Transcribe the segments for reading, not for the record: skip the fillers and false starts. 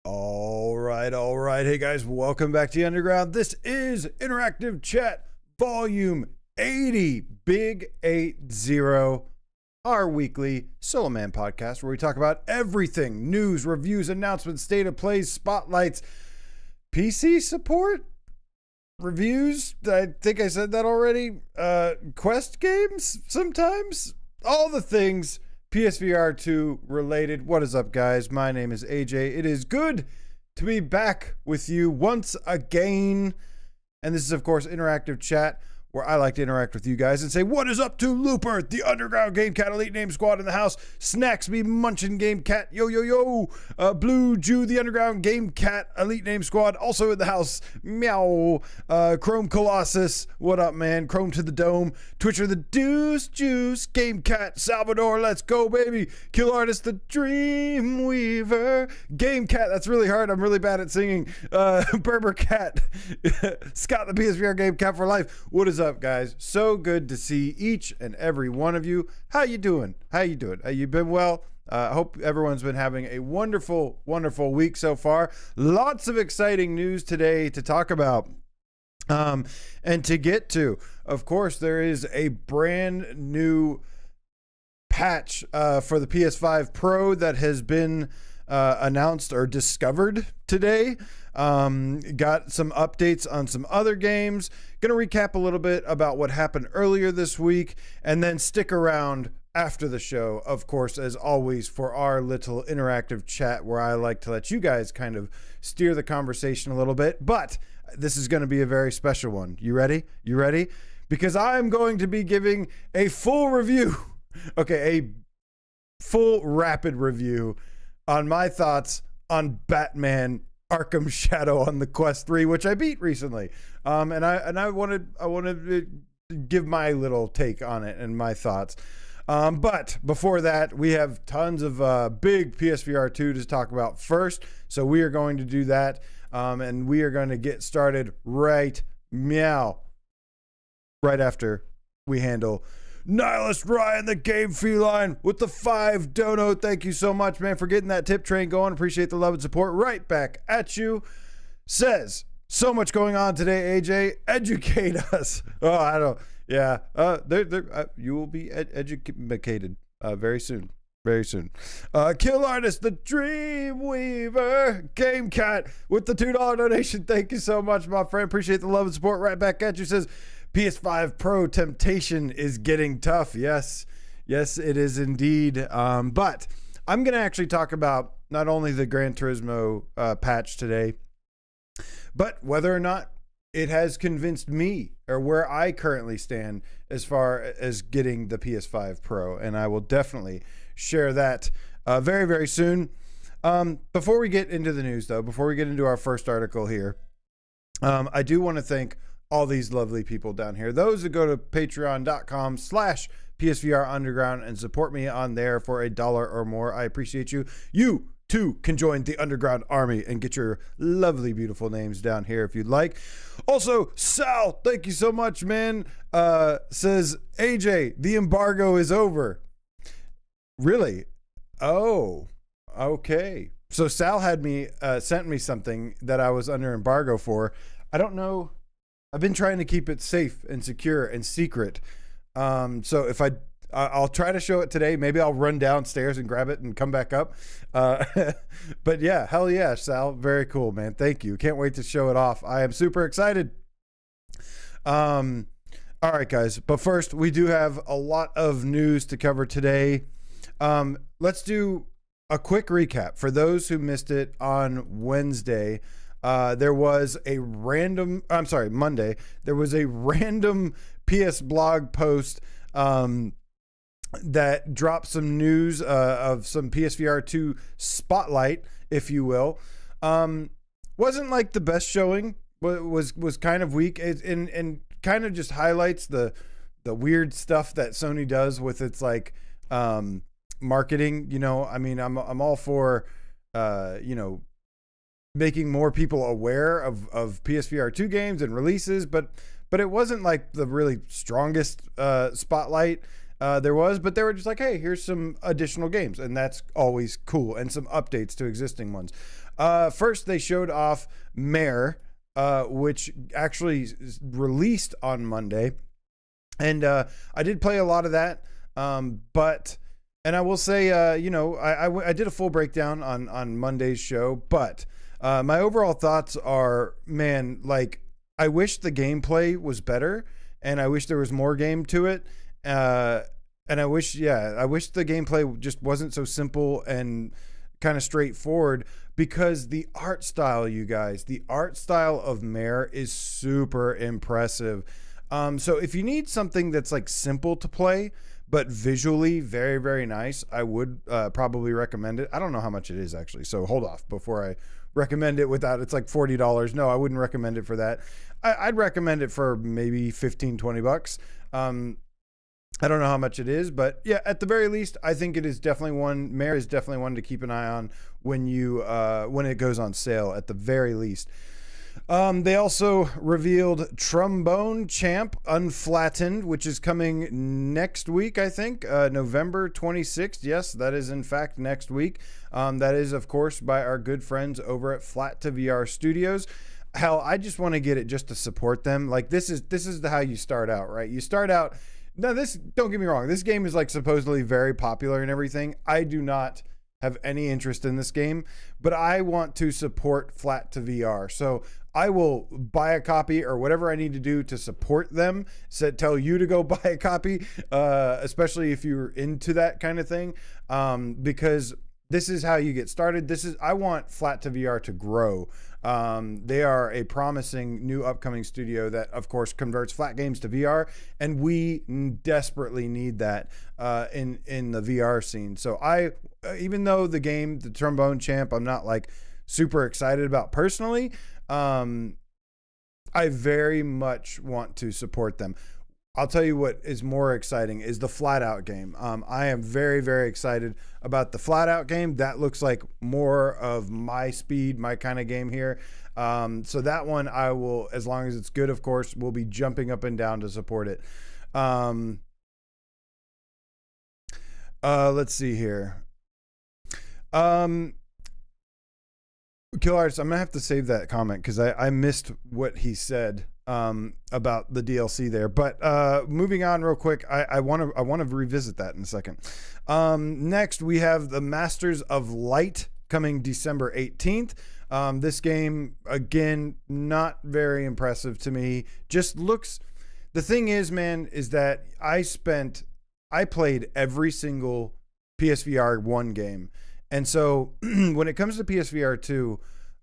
All right. Hey guys, welcome back to the Underground. This is Interactive Chat Volume 80, Big 80, our weekly Solo Man podcast where we talk about everything: news, reviews, announcements, state of plays, spotlights, PC support, reviews. I think I said that already. Quest games sometimes, all the things PSVR2 related. What is up, guys? My name is AJ. It is good to be back with you once again. And this is, of course, Interactive Chat, where I like to interact with you guys and say, what is up to Looper, the Underground Game Cat Elite Name Squad in the house, Snacks Me Munchin Game Cat, yo, Blue Jew, the Underground Game Cat Elite Name Squad, also in the house, meow, Chrome Colossus, what up, man, Chrome to the Dome, Twitcher the Deuce Juice, Game Cat, Salvador, let's go, baby, Kill Artist the Dream Weaver, Game Cat, that's really hard, I'm really bad at singing, Berber Cat, Scott the PSVR Game Cat for life. What is up, guys? So good to see each and every one of you. How you doing? You been well? I hope everyone's been having a wonderful week so far. Lots of exciting news today to talk about and to get to. Of course, there is a brand new patch for the PS5 Pro that has been announced or discovered today. Got some updates on some other games. Gonna recap a little bit about what happened earlier this week, and then stick around after the show, of course, as always, for our little interactive chat where I like to let you guys kind of steer the conversation a little bit. But this is going to be a very special one. You ready? Because I'm going to be giving a full review. Okay, a full rapid review on my thoughts on Batman Arkham Shadow on the Quest 3, which I beat recently. And I wanted to give my little take on it and my thoughts. But before that, we have tons of big PSVR 2 to talk about first. So we are going to do that. And we are going to get started right after we handle Nihilist Ryan, the Game Feline, with the 5 dono. Thank you so much, man, for getting that tip train going. Appreciate the love and support. Right back at you. Says, so much going on today, AJ. Educate us. Oh, I don't. Yeah. You will be educated very soon. Very soon. Kill Artist, the Dream Weaver, Game Cat, with the $2 donation. Thank you so much, my friend. Appreciate the love and support. Right back at you. Says, PS5 Pro temptation is getting tough. Yes, it is indeed. But I'm going to actually talk about not only the Gran Turismo patch today, but whether or not it has convinced me or where I currently stand as far as getting the PS5 Pro. And I will definitely share that very, very soon. Before we get into the news, though, before we get into our first article here, I do want to thank all these lovely people down here. Those who go to patreon.com/PSVR Underground and support me on there for $1 or more. I appreciate you. You too can join the Underground Army and get your lovely, beautiful names down here if you'd like. Also, Sal, thank you so much, man. Says, AJ, the embargo is over. Really? Oh, okay. So Sal had sent me something that I was under embargo for. I don't know. I've been trying to keep it safe and secure and secret. So if I'll try to show it today. Maybe I'll run downstairs and grab it and come back up. But yeah, hell yeah, Sal. Very cool, man. Thank you. Can't wait to show it off. I am super excited. All right, guys. But first, we do have a lot of news to cover today. Let's do a quick recap. For those who missed it on Wednesday, there was a random, Monday, there was a random PS blog post that dropped some news of some PSVR 2 spotlight, if you will. Wasn't like the best showing, was kind of weak, and kind of just highlights the weird stuff that Sony does with its like marketing. You know, I mean, I'm all for making more people aware of PSVR 2 games and releases, but it wasn't like the really strongest spotlight. there was, but they were just like, hey, here's some additional games, and that's always cool, and some updates to existing ones. First, they showed off Mare, which actually released on Monday, and I did play a lot of that, and I will say, I did a full breakdown on Monday's show, but my overall thoughts are, man, like, I wish the gameplay was better, and I wish there was more game to it, and I wish the gameplay just wasn't so simple and kind of straightforward, because the art style, you guys, the art style of Mare is super impressive. So if you need something that's like simple to play, but visually very, very nice, I would probably recommend it. I don't know how much it is actually, so hold off before I recommend it without, it's like $40. No, I wouldn't recommend it for that. I'd recommend it for maybe 15, 20 bucks. I don't know how much it is, but yeah, at the very least, I think it is definitely one. Mare is definitely one to keep an eye on when it goes on sale, at the very least. They also revealed Trombone Champ Unflattened, which is coming next week, I think, November 26th. Yes, that is in fact next week. That is, of course, by our good friends over at Flat to VR Studios. Hell, I just want to get it just to support them. Like, this is how you start out, right? You start out. Now, don't get me wrong. This game is like supposedly very popular and everything. I do not have any interest in this game, but I want to support Flat to VR. So I will buy a copy or whatever I need to do to support them. Tell you to go buy a copy, especially if you're into that kind of thing, because this is how you get started. I want Flat to VR to grow. They are a promising new upcoming studio that, of course, converts flat games to VR, and we desperately need that in the VR scene. So even though the game, the Trombone Champ, I'm not like super excited about personally, I very much want to support them. I'll tell you what is more exciting is the Flat Out game. I am very, very excited about the Flat Out game. That looks like more of my speed, my kind of game here. So that one I will, as long as it's good, of course, will be jumping up and down to support it. Let's see here. Kill Artist, I'm gonna have to save that comment because I missed what he said about the DLC there. But moving on real quick, I want to revisit that in a second. Next, we have the Masters of Light coming December 18th. This game, again, not very impressive to me. Just looks. The thing is, man, is that I played every single PSVR 1 game. And so when it comes to PSVR 2,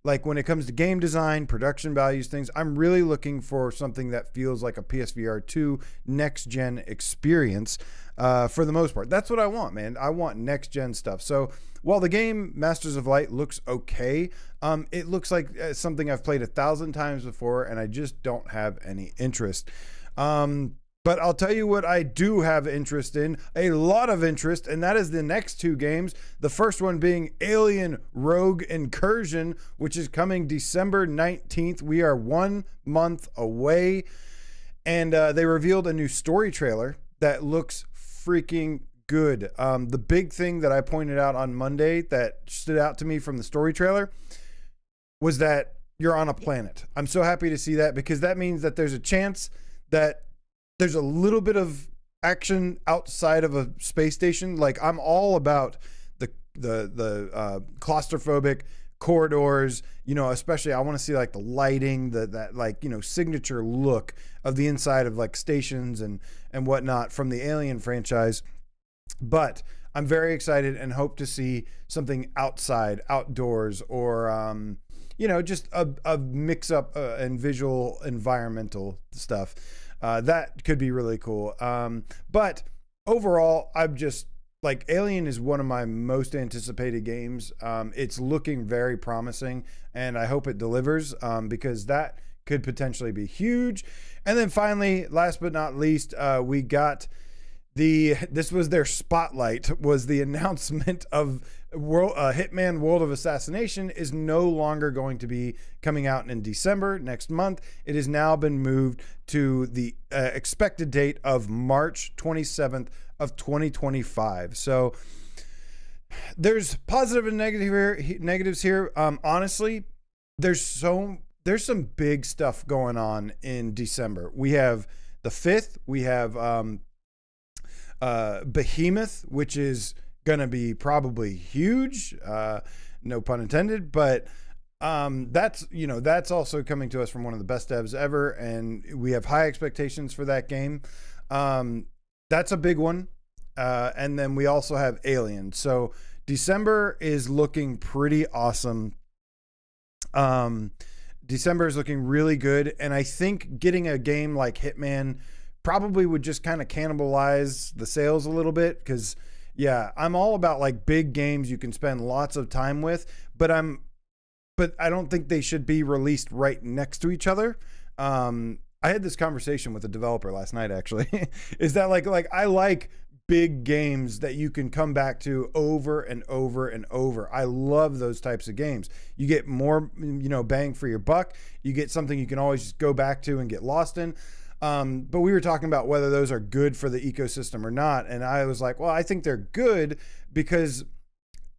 like when it comes to game design, production values, things, I'm really looking for something that feels like a PSVR 2 next gen experience for the most part. That's what I want, man. I want next gen stuff. So while the game Masters of Light looks okay, it looks like something I've played 1,000 times before, and I just don't have any interest. But I'll tell you what I do have interest in, a lot of interest, and that is the next two games. The first one being Alien Rogue Incursion, which is coming December 19th. We are 1 month away. And they revealed a new story trailer that looks freaking good. The big thing that I pointed out on Monday that stood out to me from the story trailer was that you're on a planet. I'm so happy to see that, because that means that there's a chance that there's a little bit of action outside of a space station. Like, I'm all about the claustrophobic corridors, especially I want to see like the lighting, that like, signature look of the inside of like stations and whatnot from the Alien franchise. But I'm very excited and hope to see something outdoors, or, just a mix up and visual environmental stuff. That could be really cool. But overall, I'm just like, Alien is one of my most anticipated games. It's looking very promising, and I hope it delivers, because that could potentially be huge. And then finally, last but not least, we got this was their spotlight, was the announcement of Hitman World of Assassination is no longer going to be coming out in December next month. It has now been moved to the expected date of March 27th of 2025. So there's positive and negatives here. Honestly, there's some big stuff going on in December. We have the 5th. We have Behemoth, which is going to be probably huge. No pun intended, but that's also coming to us from one of the best devs ever, and we have high expectations for that game. That's a big one. And then we also have Alien. So December is looking pretty awesome. December is looking really good. And I think getting a game like Hitman probably would just kind of cannibalize the sales a little bit. Because, yeah, I'm all about like big games you can spend lots of time with. But I don't think they should be released right next to each other. I had this conversation with a developer last night, actually. Is that like I like big games that you can come back to over and over and over. I love those types of games. You get more, bang for your buck. You get something you can always just go back to and get lost in. But we were talking about whether those are good for the ecosystem or not. And I was like, well, I think they're good because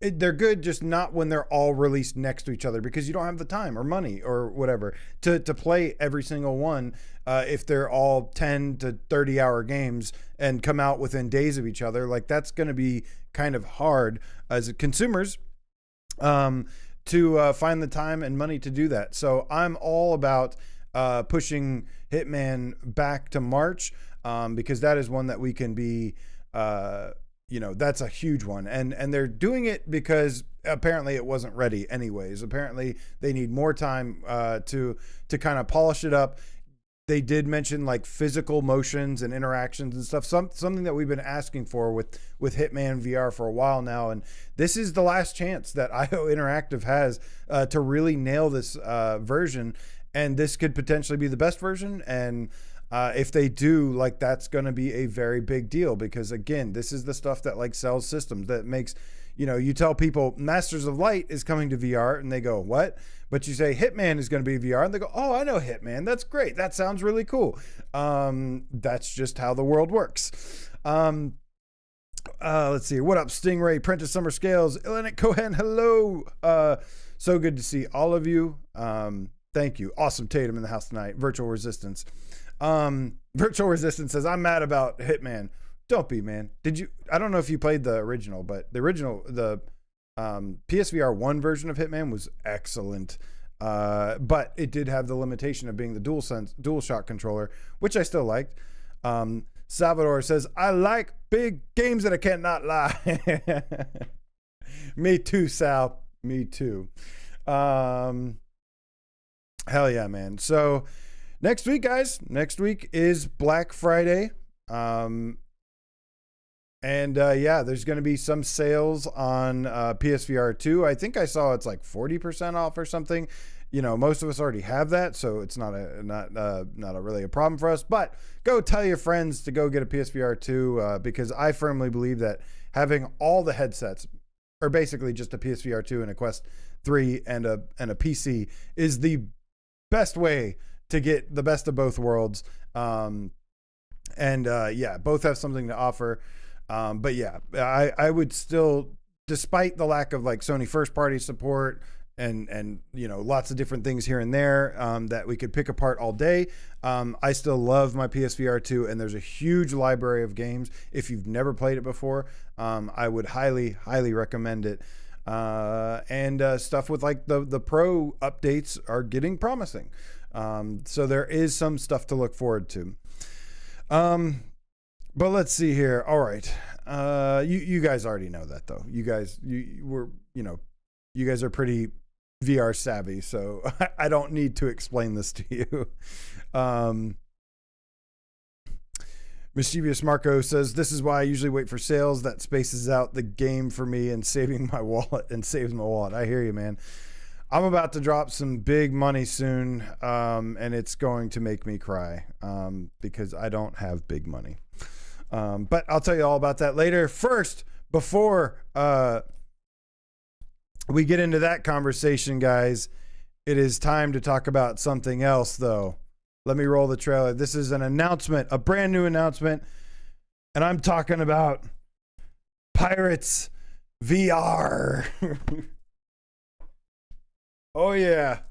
they're good, just not when they're all released next to each other, because you don't have the time or money or whatever to play every single one. If they're all 10 to 30 hour games and come out within days of each other, like that's going to be kind of hard as consumers to find the time and money to do that. So I'm all about pushing Hitman back to March because that is one that we can be that's a huge one. And they're doing it because apparently it wasn't ready anyways. Apparently they need more time to kind of polish it up. They did mention like physical motions and interactions and stuff, something that we've been asking for with Hitman VR for a while now. And this is the last chance that IO Interactive has to really nail this version. And this could potentially be the best version. And if they do, like, that's going to be a very big deal, because again, this is the stuff that like sells systems, that makes, you tell people Masters of Light is coming to VR and they go, what? But you say Hitman is going to be VR and they go, oh, I know Hitman. That's great. That sounds really cool. That's just how the world works. Let's see. What up, Stingray, Prentice Summer Scales, Illinic Cohen, hello. So good to see all of you. Thank you. Awesome Tatum in the house tonight. Virtual Resistance. Virtual Resistance says, I'm mad about Hitman. Don't be, man. I don't know if you played the original, but the PSVR 1 version of Hitman was excellent. But it did have the limitation of being the DualShock controller, which I still liked. Salvador says, I like big games that I cannot lie. Me too, Sal. Me too. Hell yeah, man. So next week, guys, is Black Friday. There's going to be some sales on PSVR 2. I think I saw it's like 40% off or something. Most of us already have that, so it's not really a problem for us. But go tell your friends to go get a PSVR 2 because I firmly believe that having all the headsets, or basically just a PSVR 2 and a Quest 3 and a PC, is the best way to get the best of both worlds. Both have something to offer. I would still, despite the lack of like Sony first party support and lots of different things here and there that we could pick apart all day, I still love my PSVR 2, and there's a huge library of games. If you've never played it before, I would highly recommend it. Stuff with like the pro updates are getting promising. So there is some stuff to look forward to. But let's see here. All right. You guys already know that though. You guys are pretty VR savvy, so I don't need to explain this to you. Mischievous Marco says, this is why I usually wait for sales. That spaces out the game for me and saves my wallet. I hear you, man. I'm about to drop some big money soon, and it's going to make me cry because I don't have big money. But I'll tell you all about that later. First, before we get into that conversation, guys, it is time to talk about something else, though. Let me roll the trailer. This is an announcement, a brand new announcement, and I'm talking about Pirates VR. Oh, yeah.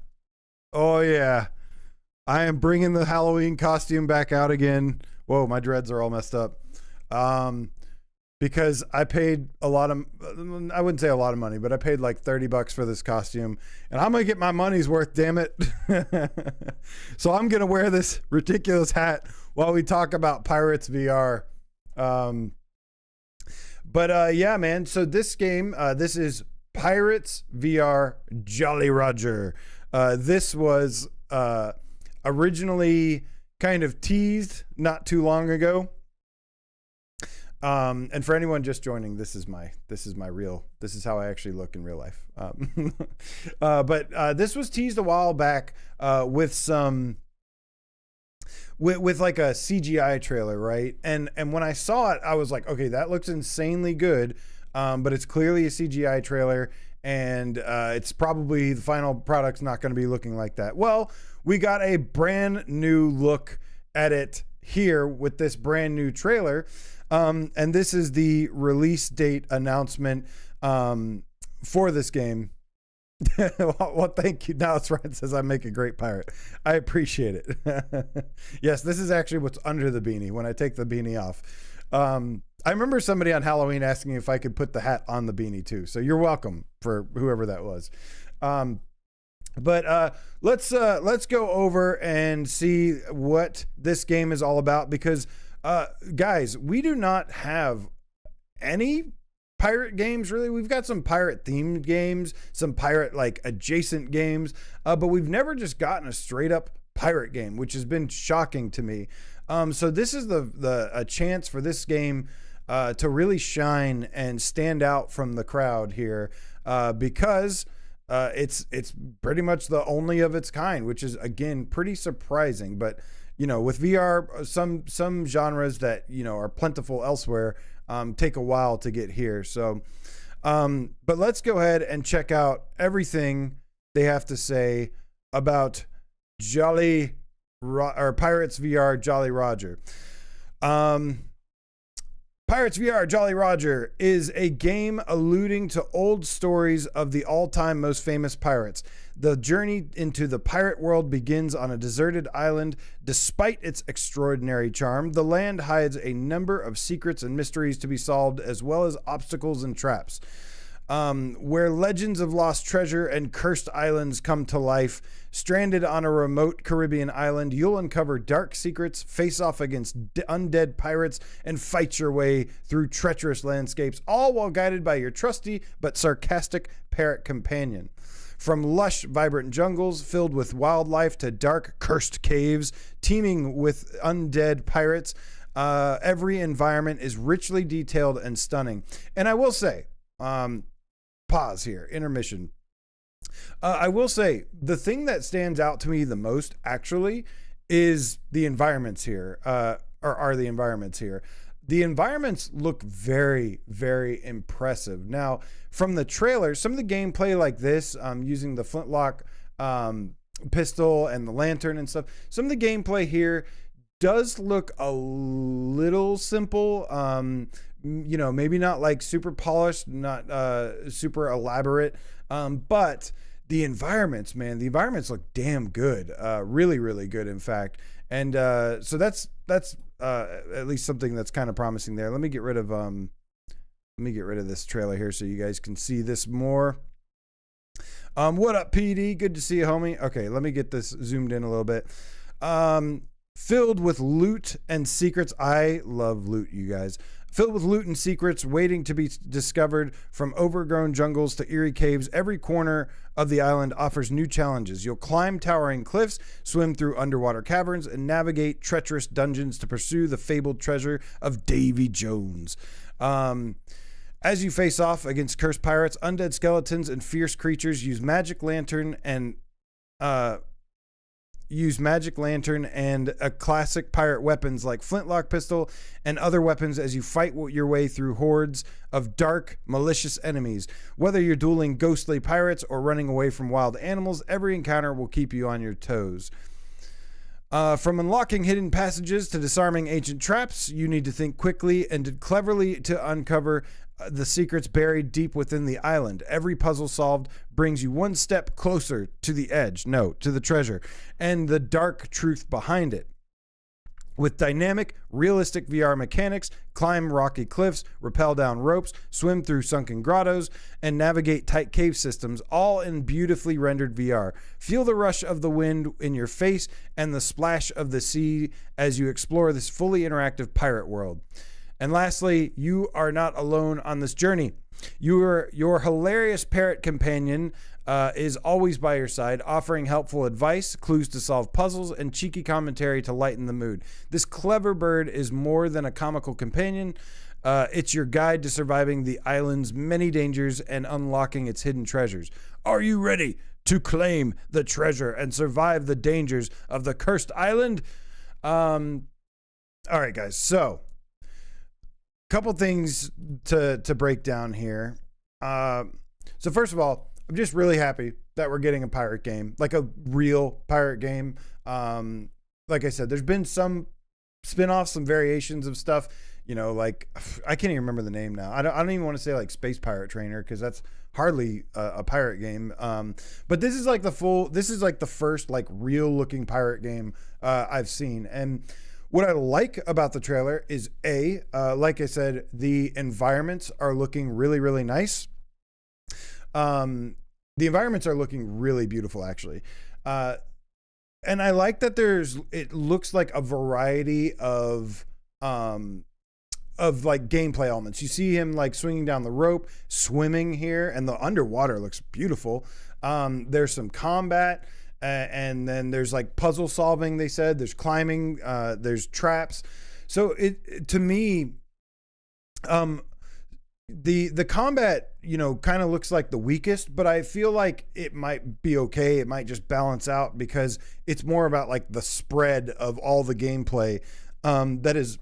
Oh, yeah. I am bringing the Halloween costume back out again. Whoa, my dreads are all messed up. Because I paid a lot of, I wouldn't say a lot of money, but I paid like $30 for this costume, and I'm going to get my money's worth, damn it. So I'm going to wear this ridiculous hat while we talk about Pirates VR. Yeah, man. So this game, this is Pirates VR Jolly Roger. This was originally kind of teased not too long ago. And for anyone just joining, this is how I actually look in real life. But this was teased a while back with like a CGI trailer, right? And when I saw it, I was like, okay, that looks insanely good. But it's clearly a CGI trailer, and it's probably the final product's not going to be looking like that. Well, we got a brand new look at it here with this brand new trailer. And this is the release date announcement for this game. Well, thank you. Now it's right. It says I make a great pirate. I appreciate it. Yes, this is actually what's under the beanie when I take the beanie off. I remember somebody on Halloween asking if I could put the hat on the beanie too. So you're welcome for whoever that was. But let's go over and see what this game is all about, because guys, we do not have any pirate games really. We've got some pirate themed games, some pirate like adjacent games, but we've never just gotten a straight up pirate game, which has been shocking to me. So this is a chance for this game to really shine and stand out from the crowd here, because it's pretty much the only of its kind, which is again pretty surprising. But you know, with VR, some genres that, you know, are plentiful elsewhere take a while to get here. So, but let's go ahead and check out everything they have to say about Pirates VR Jolly Roger. Pirates VR Jolly Roger is a game alluding to old stories of the all-time most famous pirates. The journey into the pirate world begins on a deserted island. Despite its extraordinary charm, the land hides a number of secrets and mysteries to be solved, as well as obstacles and traps. Where legends of lost treasure and cursed islands come to life. Stranded on a remote Caribbean island, you'll uncover dark secrets, face off against undead pirates, and fight your way through treacherous landscapes, all while guided by your trusty but sarcastic parrot companion. From lush, vibrant jungles filled with wildlife to dark, cursed caves teeming with undead pirates, every environment is richly detailed and stunning. And I will say, pause here, intermission. I will say the thing that stands out to me the most actually is the environments here, are the environments here. The environments look very, very impressive. Now, from the trailer, some of the gameplay like this, using the flintlock pistol and the lantern and stuff, some of the gameplay here does look a little simple. You know, maybe not like super polished, not super elaborate, but the environments, man, the environments look damn good, really, really good, in fact. And so that's at least something that's kind of promising there. Let me get rid of this trailer here so you guys can see this more. What up, PD? Good to see you, homie. Okay, let me get this zoomed in a little bit. Filled with loot and secrets. I love loot, you guys. Filled with loot and secrets waiting to be discovered, from overgrown jungles to eerie caves, every corner of the island offers new challenges. You'll climb towering cliffs, swim through underwater caverns, and navigate treacherous dungeons to pursue the fabled treasure of Davy Jones. As you face off against cursed pirates, undead skeletons, and fierce creatures, use magic lantern and use magic lantern and a classic pirate weapons like flintlock pistol and other weapons as you fight your way through hordes of dark, malicious enemies. Whether you're dueling ghostly pirates or running away from wild animals, every encounter will keep you on your toes. From unlocking hidden passages to disarming ancient traps, you need to think quickly and cleverly to uncover the secrets buried deep within the island. Every puzzle solved brings you one step closer to the edge, to the treasure, and the dark truth behind it. With dynamic, realistic VR mechanics, climb rocky cliffs, rappel down ropes, swim through sunken grottos, and navigate tight cave systems, all in beautifully rendered VR. Feel the rush of the wind in your face and the splash of the sea as you explore this fully interactive pirate world. And lastly, you are not alone on this journey. Your hilarious parrot companion is always by your side, offering helpful advice, clues to solve puzzles, and cheeky commentary to lighten the mood. This clever bird is more than a comical companion. It's your guide to surviving the island's many dangers and unlocking its hidden treasures. Are you ready to claim the treasure and survive the dangers of the cursed island? All right, guys. So, couple things to break down here. So first of all, I'm just really happy that we're getting a pirate game, like a real pirate game. Like I said, there's been some spin-offs, some variations of stuff, like I can't even remember the name now. I don't even want to say like Space Pirate Trainer, because that's hardly a pirate game. But this is like the first like real looking pirate game I've seen. And what I like about the trailer is like I said, the environments are looking really, really nice. The environments are looking really beautiful, actually. And I like that it looks like a variety of like gameplay elements. You see him like swinging down the rope, swimming here, and the underwater looks beautiful. There's some combat, and then there's like puzzle solving. They said there's climbing, there's traps. So to me, the combat, kind of looks like the weakest, but I feel like it might be okay. It might just balance out because it's more about like the spread of all the gameplay that is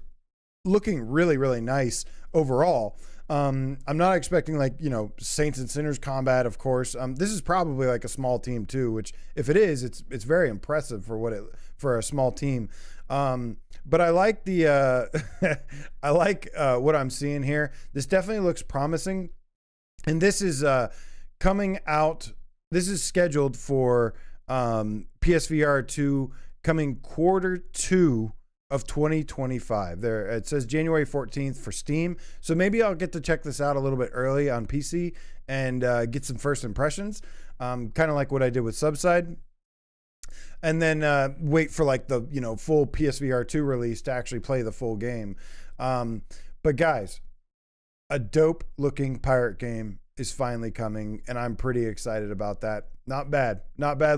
looking really, really nice overall. I'm not expecting like, Saints and Sinners combat, of course. This is probably like a small team too, which if it is, it's very impressive for a small team. But I like I like what I'm seeing here. This definitely looks promising. And this is coming out. This is scheduled for PSVR2 coming Q2 of 2025. There it says January 14th for Steam. So maybe I'll get to check this out a little bit early on PC and get some first impressions. Kind of like what I did with Subside. And then wait for like the full PSVR2 release to actually play the full game. But guys, a dope looking pirate game is finally coming, and I'm pretty excited about that. Not bad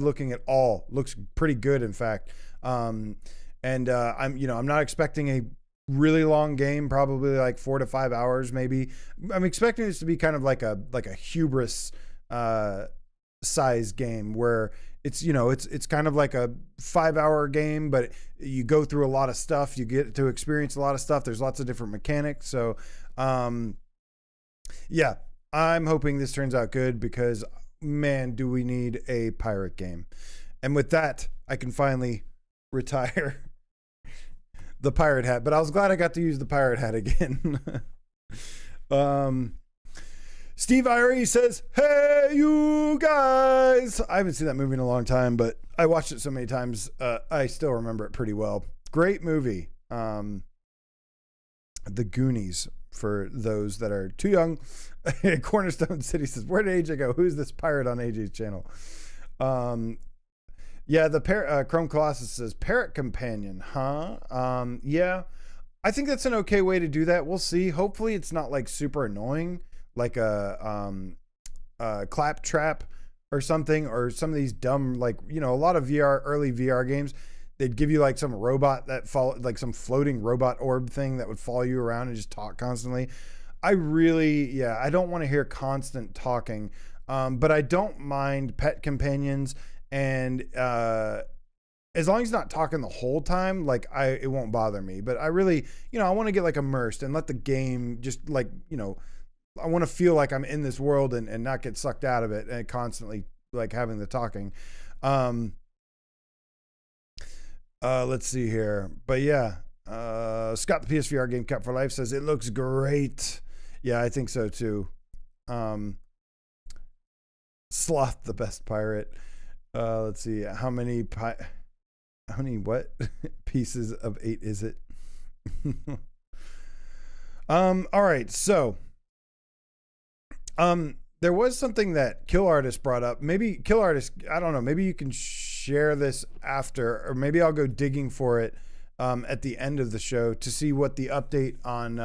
looking at all. Looks pretty good, in fact. I'm not expecting a really long game, probably like 4 to 5 hours, maybe. I'm expecting this to be kind of like a hubris size game where it's kind of like a 5-hour game, but you go through a lot of stuff. You get to experience a lot of stuff. There's lots of different mechanics. So, yeah, I'm hoping this turns out good because, man, do we need a pirate game. And with that, I can finally retire the pirate hat. But I was glad I got to use the pirate hat again. Steve Irie says, "Hey, you guys." I haven't seen that movie in a long time, but I watched it so many times, I still remember it pretty well. Great movie. The Goonies, for those that are too young. Cornerstone City says, "Where did AJ go? Who's this pirate on AJ's channel?" Yeah, the Chrome Colossus says, "Parrot companion, huh?" Yeah, I think that's an okay way to do that. We'll see. Hopefully it's not like super annoying, like a claptrap or something, or some of these dumb, like, a lot of early VR games, they'd give you like some robot that like some floating robot orb thing that would follow you around and just talk constantly. I don't want to hear constant talking, but I don't mind pet companions and as long as he's not talking the whole time, like it won't bother me. But I really, I want to get like immersed and let the game just like, I want to feel like I'm in this world and not get sucked out of it and constantly like having the talking. Let's see here. But yeah, Scott, the PSVR game kept for life, says it looks great. Yeah, I think so too. Sloth, the best pirate. Let's see. How many what pieces of 8 is it? All right. So, there was something that Kill Artist brought up. Maybe Kill Artist, I don't know. Maybe you can share this after, or maybe I'll go digging for it at the end of the show to see what the update on.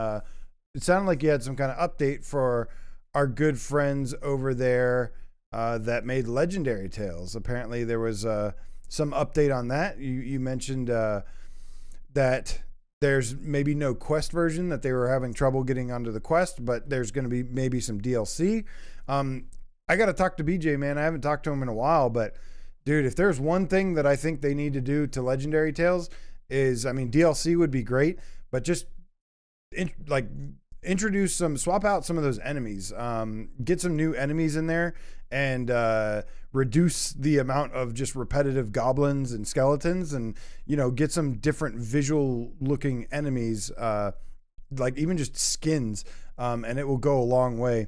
It sounded like you had some kind of update for our good friends over there that made Legendary Tales. Apparently, there was some update on that. You mentioned that there's maybe no Quest version, that they were having trouble getting onto the Quest, but there's going to be maybe some DLC. I got to talk to BJ, man. I haven't talked to him in a while, but dude, if there's one thing that I think they need to do to Legendary Tales is, I mean, DLC would be great, but just swap out some of those enemies, get some new enemies in there and reduce the amount of just repetitive goblins and skeletons and, get some different visual looking enemies, like even just skins, and it will go a long way.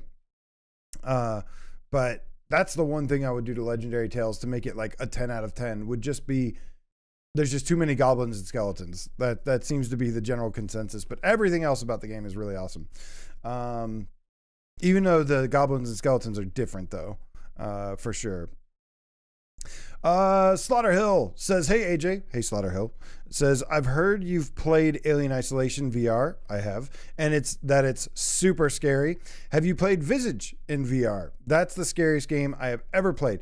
But that's the one thing I would do to Legendary Tales to make it like a 10 out of 10 would just be, there's just too many goblins and skeletons. That seems to be the general consensus, but everything else about the game is really awesome. Even though the goblins and skeletons are different though, for sure. Slaughterhill says, hey AJ, hey Slaughterhill, says, I've heard you've played Alien Isolation VR. I have, and it's super scary. Have you played Visage in VR? That's the scariest game I have ever played.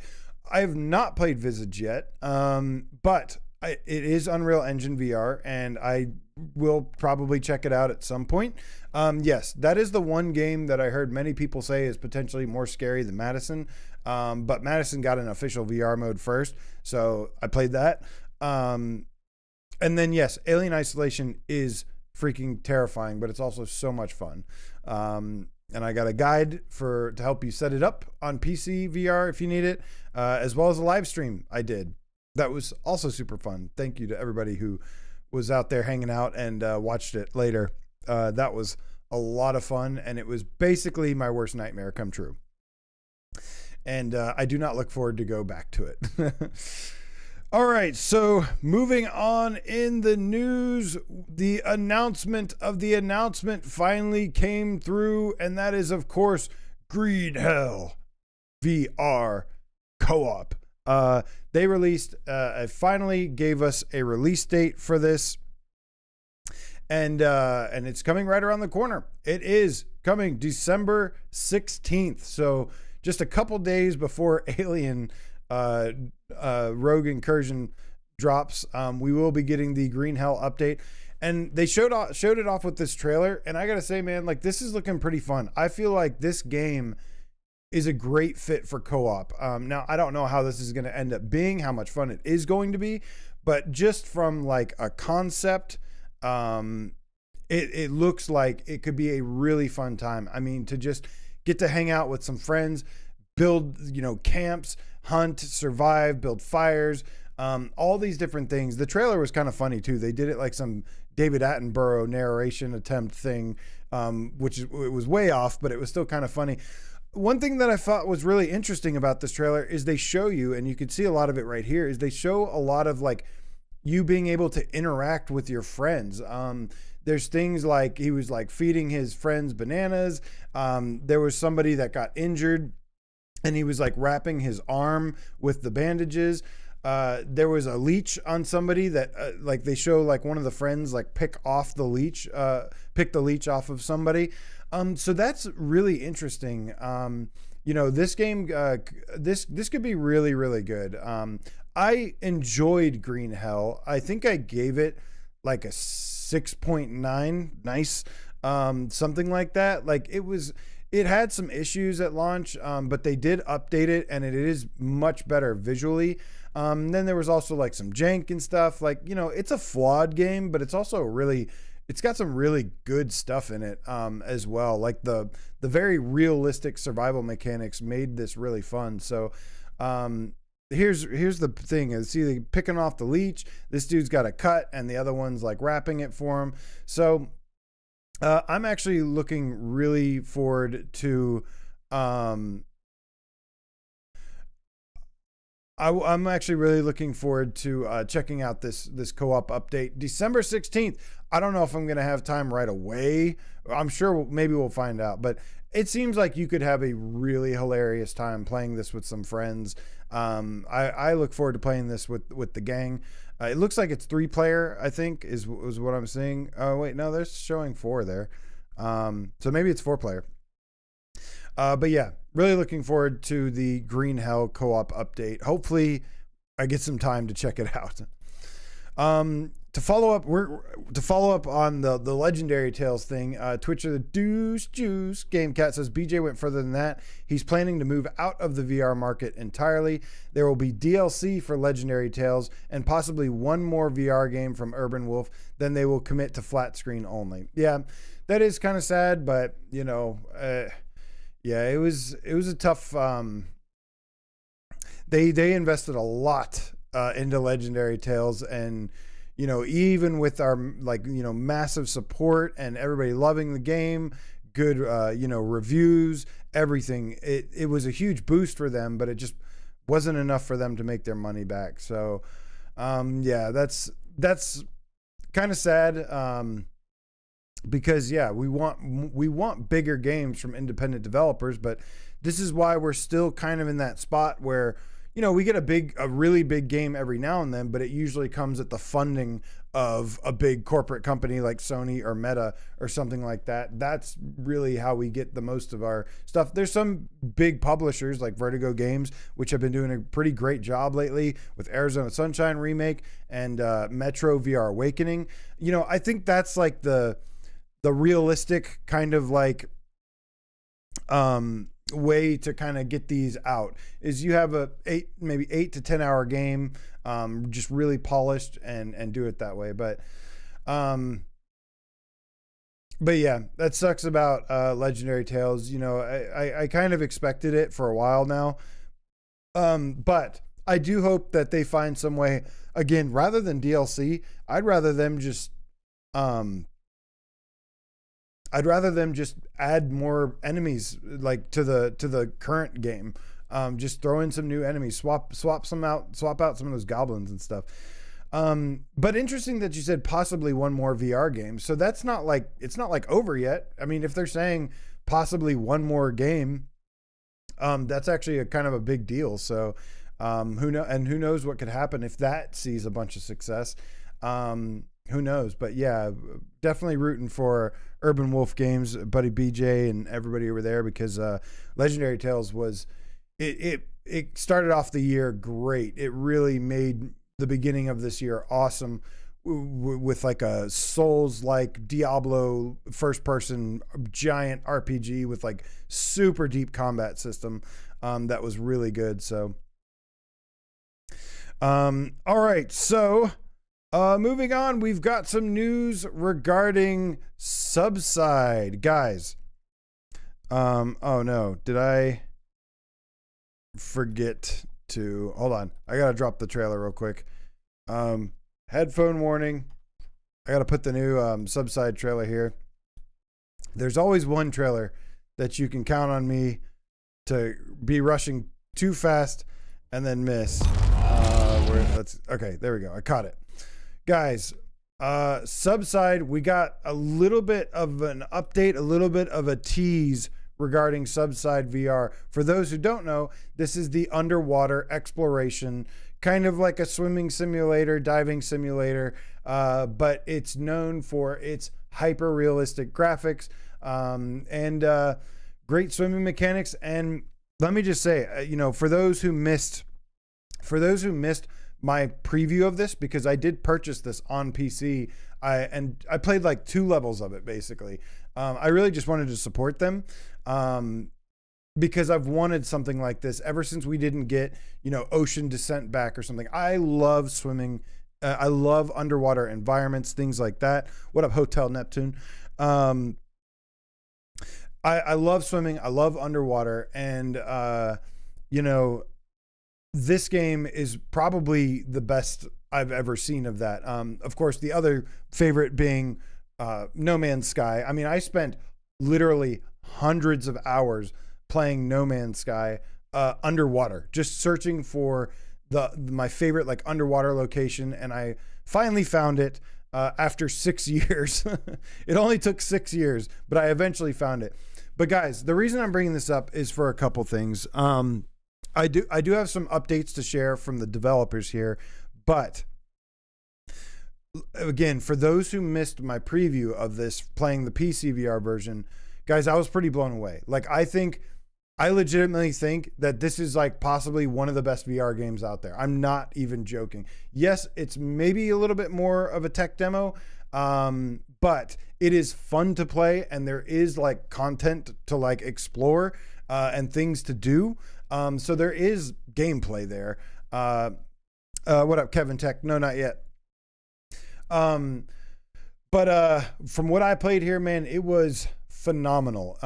I have not played Visage yet, but it is Unreal Engine VR, and I will probably check it out at some point. Yes, that is the one game that I heard many people say is potentially more scary than Madison. But Madison got an official VR mode first, so I played that. And then yes, Alien Isolation is freaking terrifying, but it's also so much fun. And I got a guide to help you set it up on PC VR if you need it, as well as a live stream I did. That was also super fun. Thank you to everybody who was out there hanging out and watched it later. That was a lot of fun, and it was basically my worst nightmare come true. And I do not look forward to go back to it. All right, so moving on in the news, the announcement of the announcement finally came through, and that is, of course, Green Hell VR co-op. They released, finally gave us a release date for this, and it's coming right around the corner. It is coming December 16th, so just a couple days before Alien Rogue Incursion drops, we will be getting the Green Hell update. And they showed it off with this trailer, and I gotta say, man, like, this is looking pretty fun. I feel like this game is a great fit for co-op. Now, I don't know how this is going to end up being, how much fun it is going to be, but just from like a concept, it looks like it could be a really fun time. I mean, to just get to hang out with some friends, build, camps, hunt, survive, build fires, all these different things. The trailer was kind of funny too. They did it like some David Attenborough narration attempt thing, it was way off, but it was still kind of funny. One thing that I thought was really interesting about this trailer is they show you, and you can see a lot of it right here, is they show a lot of like you being able to interact with your friends. There's things like he was like feeding his friends bananas. There was somebody that got injured and he was like wrapping his arm with the bandages. There was a leech on somebody that like they show like one of the friends like pick the leech off of somebody. So that's really interesting. This game, this could be really, really good. I enjoyed Green Hell. I think I gave it like a 6.9. Nice. Something like that. Like it was it had some issues at launch, but they did update it, and it is much better visually. Then there was also like some jank and stuff. Like, you know, it's a flawed game, but it's also it's got some really good stuff in it as well. Like the very realistic survival mechanics made this really fun. So here's the thing: is see, picking off the leech. This dude's got a cut, and the other one's like wrapping it for him. So I'm actually looking really forward to. I'm actually really looking forward to checking out this co-op update, December 16th. I don't know if I'm going to have time right away. I'm sure maybe we'll find out, but it seems like you could have a really hilarious time playing this with some friends. I look forward to playing this with the gang. It looks like it's 3-player, I think, is what I'm seeing. Oh, wait, no, they're showing 4 there. So maybe it's 4-player. But yeah, really looking forward to the Green Hell co-op update. Hopefully I get some time to check it out. To follow up on the Legendary Tales thing, Twitcher the Deuce Juice Game Cat says BJ went further than that. He's planning to move out of the VR market entirely. There will be DLC for Legendary Tales and possibly one more VR game from Urban Wolf. Then they will commit to flat screen only. Yeah, that is kind of sad, but you know, yeah, it was a tough. They invested a lot into Legendary Tales, and you know, even with our massive support and everybody loving the game, good reviews, everything, it was a huge boost for them, but it just wasn't enough for them to make their money back. So yeah, that's kind of sad. Because yeah, we want bigger games from independent developers, but this is why we're still kind of in that spot where, you know, we get a really big game every now and then, but it usually comes at the funding of a big corporate company like Sony or Meta or something like that. That's really how we get the most of our stuff. There's some big publishers like Vertigo Games, which have been doing a pretty great job lately with Arizona Sunshine Remake and Metro VR Awakening. You know, I think that's like the realistic kind of like way to kind of get these out is you have maybe 8 to 10 hour game, just really polished and do it that way. But yeah, that sucks about Legendary Tales. You know, I kind of expected it for a while now, but I do hope that they find some way, again, rather than DLC. I'd rather them just add more enemies, like to the current game. Just throw in some new enemies, swap out some of those goblins and stuff. But interesting that you said possibly one more VR game. So it's not like over yet. I mean, if they're saying possibly one more game, that's actually a kind of a big deal. So who knows what could happen if that sees a bunch of success. Who knows? But yeah, definitely rooting for Urban Wolf Games, buddy BJ, and everybody over there, because Legendary Tales was it started off the year great. It really made the beginning of this year awesome with like a Souls-like Diablo first-person giant RPG with like super deep combat system that was really good. So, all right, so. Moving on, we've got some news regarding Subside, guys. Oh no, did I forget to hold on? I gotta drop the trailer real quick. Headphone warning. I gotta put the new Subside trailer here. There's always one trailer that you can count on me to be rushing too fast and then miss. Okay, there we go. I caught it. Guys, Subside, we got a little bit of an update, a little bit of a tease regarding Subside VR. For those who don't know, this is the underwater exploration, kind of like a swimming simulator, diving simulator, but it's known for its hyper-realistic graphics and great swimming mechanics. And let me just say, you know, for those who missed my preview of this, because I did purchase this on PC, I played like 2 levels of it basically. I really just wanted to support them. Because I've wanted something like this ever since we didn't get, ocean descent back or something. I love swimming. I love underwater environments, things like that. What up, Hotel Neptune? I love swimming. I love underwater. And, this game is probably the best I've ever seen of that. Of course, the other favorite being No Man's Sky. I mean, I spent literally hundreds of hours playing No Man's Sky underwater, just searching for my favorite like underwater location, and I finally found it after 6 years. It only took 6 years, but I eventually found it. But guys, the reason I'm bringing this up is for a couple things. I do have some updates to share from the developers here, but again, for those who missed my preview of this playing the PSVR version, guys, I was pretty blown away. Like, I legitimately think that this is like possibly one of the best VR games out there. I'm not even joking. Yes, it's maybe a little bit more of a tech demo, but it is fun to play, and there is like content to like explore and things to do. So there is gameplay there. What up, Kevin Tech? No, not yet. But from what I played here, man, it was phenomenal.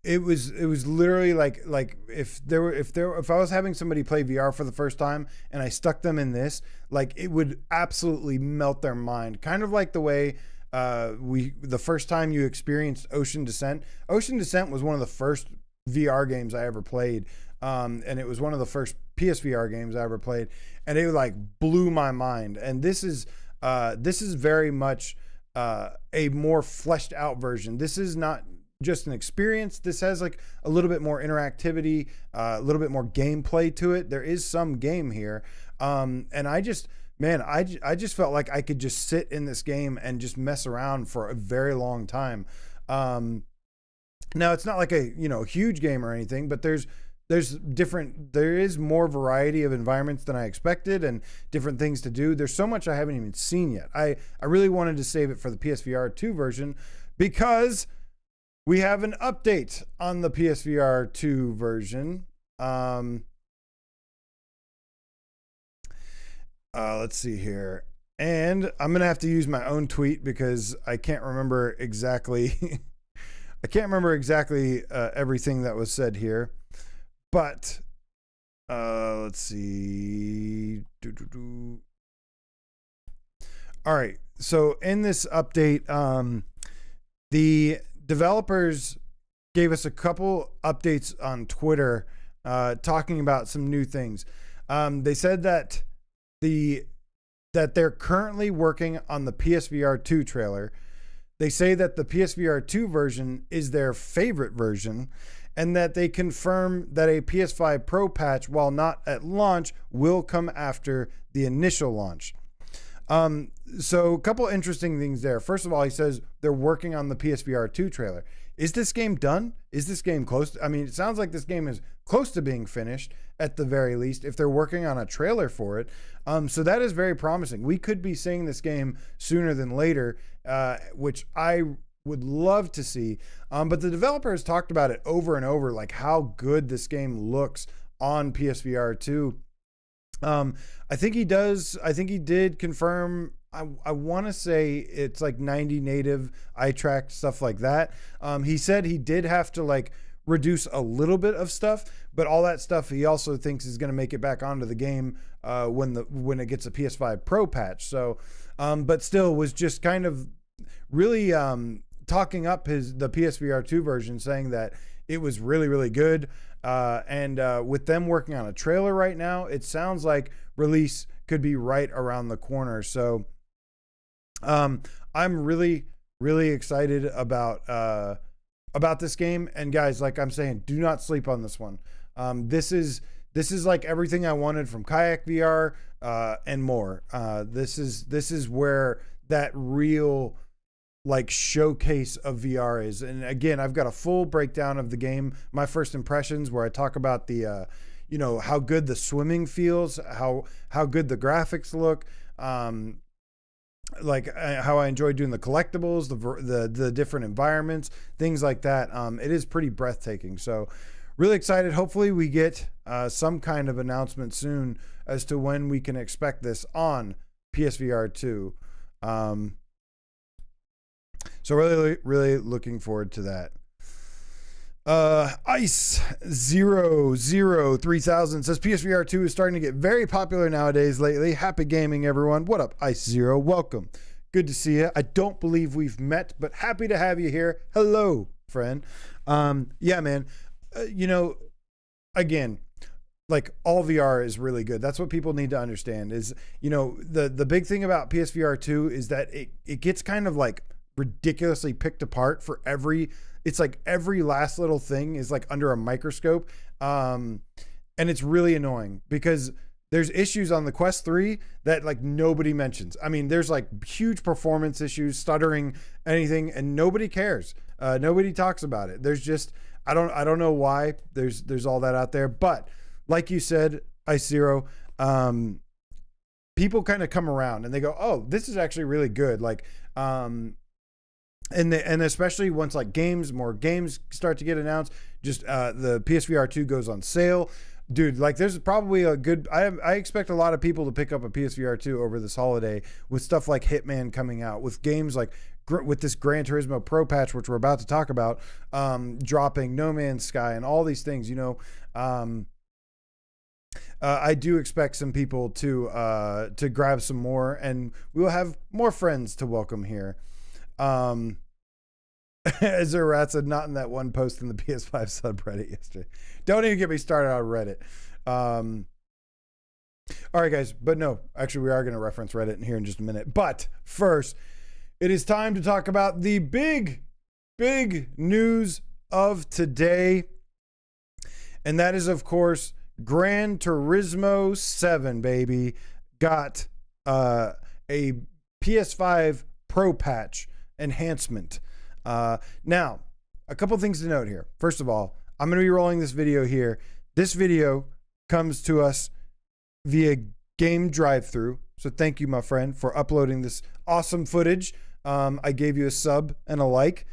It was literally like if I was having somebody play VR for the first time and I stuck them in this, like it would absolutely melt their mind. Kind of like the way the first time you experienced Ocean Descent. Ocean Descent was one of the first VR games I ever played. And it was one of the first PSVR games I ever played, and it like blew my mind. And this is very much a more fleshed out version. This is not just an experience. This has like a little bit more interactivity, a little bit more gameplay to it. There is some game here. And I just felt like I could just sit in this game and just mess around for a very long time. Now it's not like a, huge game or anything, but there is more variety of environments than I expected and different things to do. There's so much I haven't even seen yet. I really wanted to save it for the PSVR2 version because we have an update on the PSVR2 version. Let's see here. And I'm going to have to use my own tweet because I can't remember exactly everything that was said here. But let's see. All right. So in this update, the developers gave us a couple updates on Twitter talking about some new things. They said that they're currently working on the PSVR2 trailer. They say that the PSVR2 version is their favorite version, and that they confirm that a PS5 Pro patch, while not at launch, will come after the initial launch. So a couple interesting things there. First of all, he says they're working on the PSVR2 trailer. Is this game done? Is this game close? I mean, it sounds like this game is close to being finished at the very least, if they're working on a trailer for it. So that is very promising. We could be seeing this game sooner than later, which I would love to see. But the developer has talked about it over and over, like how good this game looks on PSVR 2. I think he did confirm, I want to say it's like 90 native eye track, stuff like that. He said he did have to like reduce a little bit of stuff, but all that stuff he also thinks is going to make it back onto the game when it gets a PS5 Pro patch. So, but still was just kind of really talking up the PSVR 2 version, saying that it was really, really good. And with them working on a trailer right now, it sounds like release could be right around the corner. So I'm really, really excited about this game. And guys, like I'm saying, do not sleep on this one. This is like everything I wanted from Kayak VR and more. This is where that real like showcase of VR is. And again, I've got a full breakdown of the game, my first impressions, where I talk about the how good the swimming feels, how good the graphics look, like how I enjoy doing the collectibles, the different environments, things like that. It is pretty breathtaking. So really excited. Hopefully we get some kind of announcement soon as to when we can expect this on PSVR2. So really looking forward to that. Ice003000 says PSVR2 is starting to get very popular nowadays lately. Happy gaming, everyone. What up, Ice0? Welcome. Good to see you. I don't believe we've met, but happy to have you here. Hello, friend. Yeah, man. Again, like all VR is really good. That's what people need to understand is, the big thing about PSVR2 is that it gets kind of like ridiculously picked apart for it's like every last little thing is like under a microscope. And it's really annoying because there's issues on the Quest 3 that like nobody mentions. I mean, there's like huge performance issues, stuttering, anything, and nobody cares. Nobody talks about it. There's just, I don't know why there's all that out there, but like you said, Ice0, people kind of come around and they go, oh, this is actually really good. Like, and especially once like more games start to get announced, just the PSVR2 goes on sale, dude. Like there's probably a good. I expect a lot of people to pick up a PSVR2 over this holiday with stuff like Hitman coming out, with games like with this Gran Turismo Pro Patch, which we're about to talk about, dropping, No Man's Sky, and all these things. I do expect some people to grab some more, and we will have more friends to welcome here. As a rat said, not in that one post in the PS5 subreddit yesterday. Don't even get me started on Reddit. All right, guys, but no, actually, we are going to reference Reddit in here in just a minute. But first, it is time to talk about the big news of today, and that is, of course, Gran Turismo 7, baby, got a PS5 Pro Patch enhancement. Now, a couple things to note here. First of all, I'm going to be rolling this video here. This video comes to us via Game Drive-Thru. So thank you, my friend, for uploading this awesome footage. I gave you a sub and a like.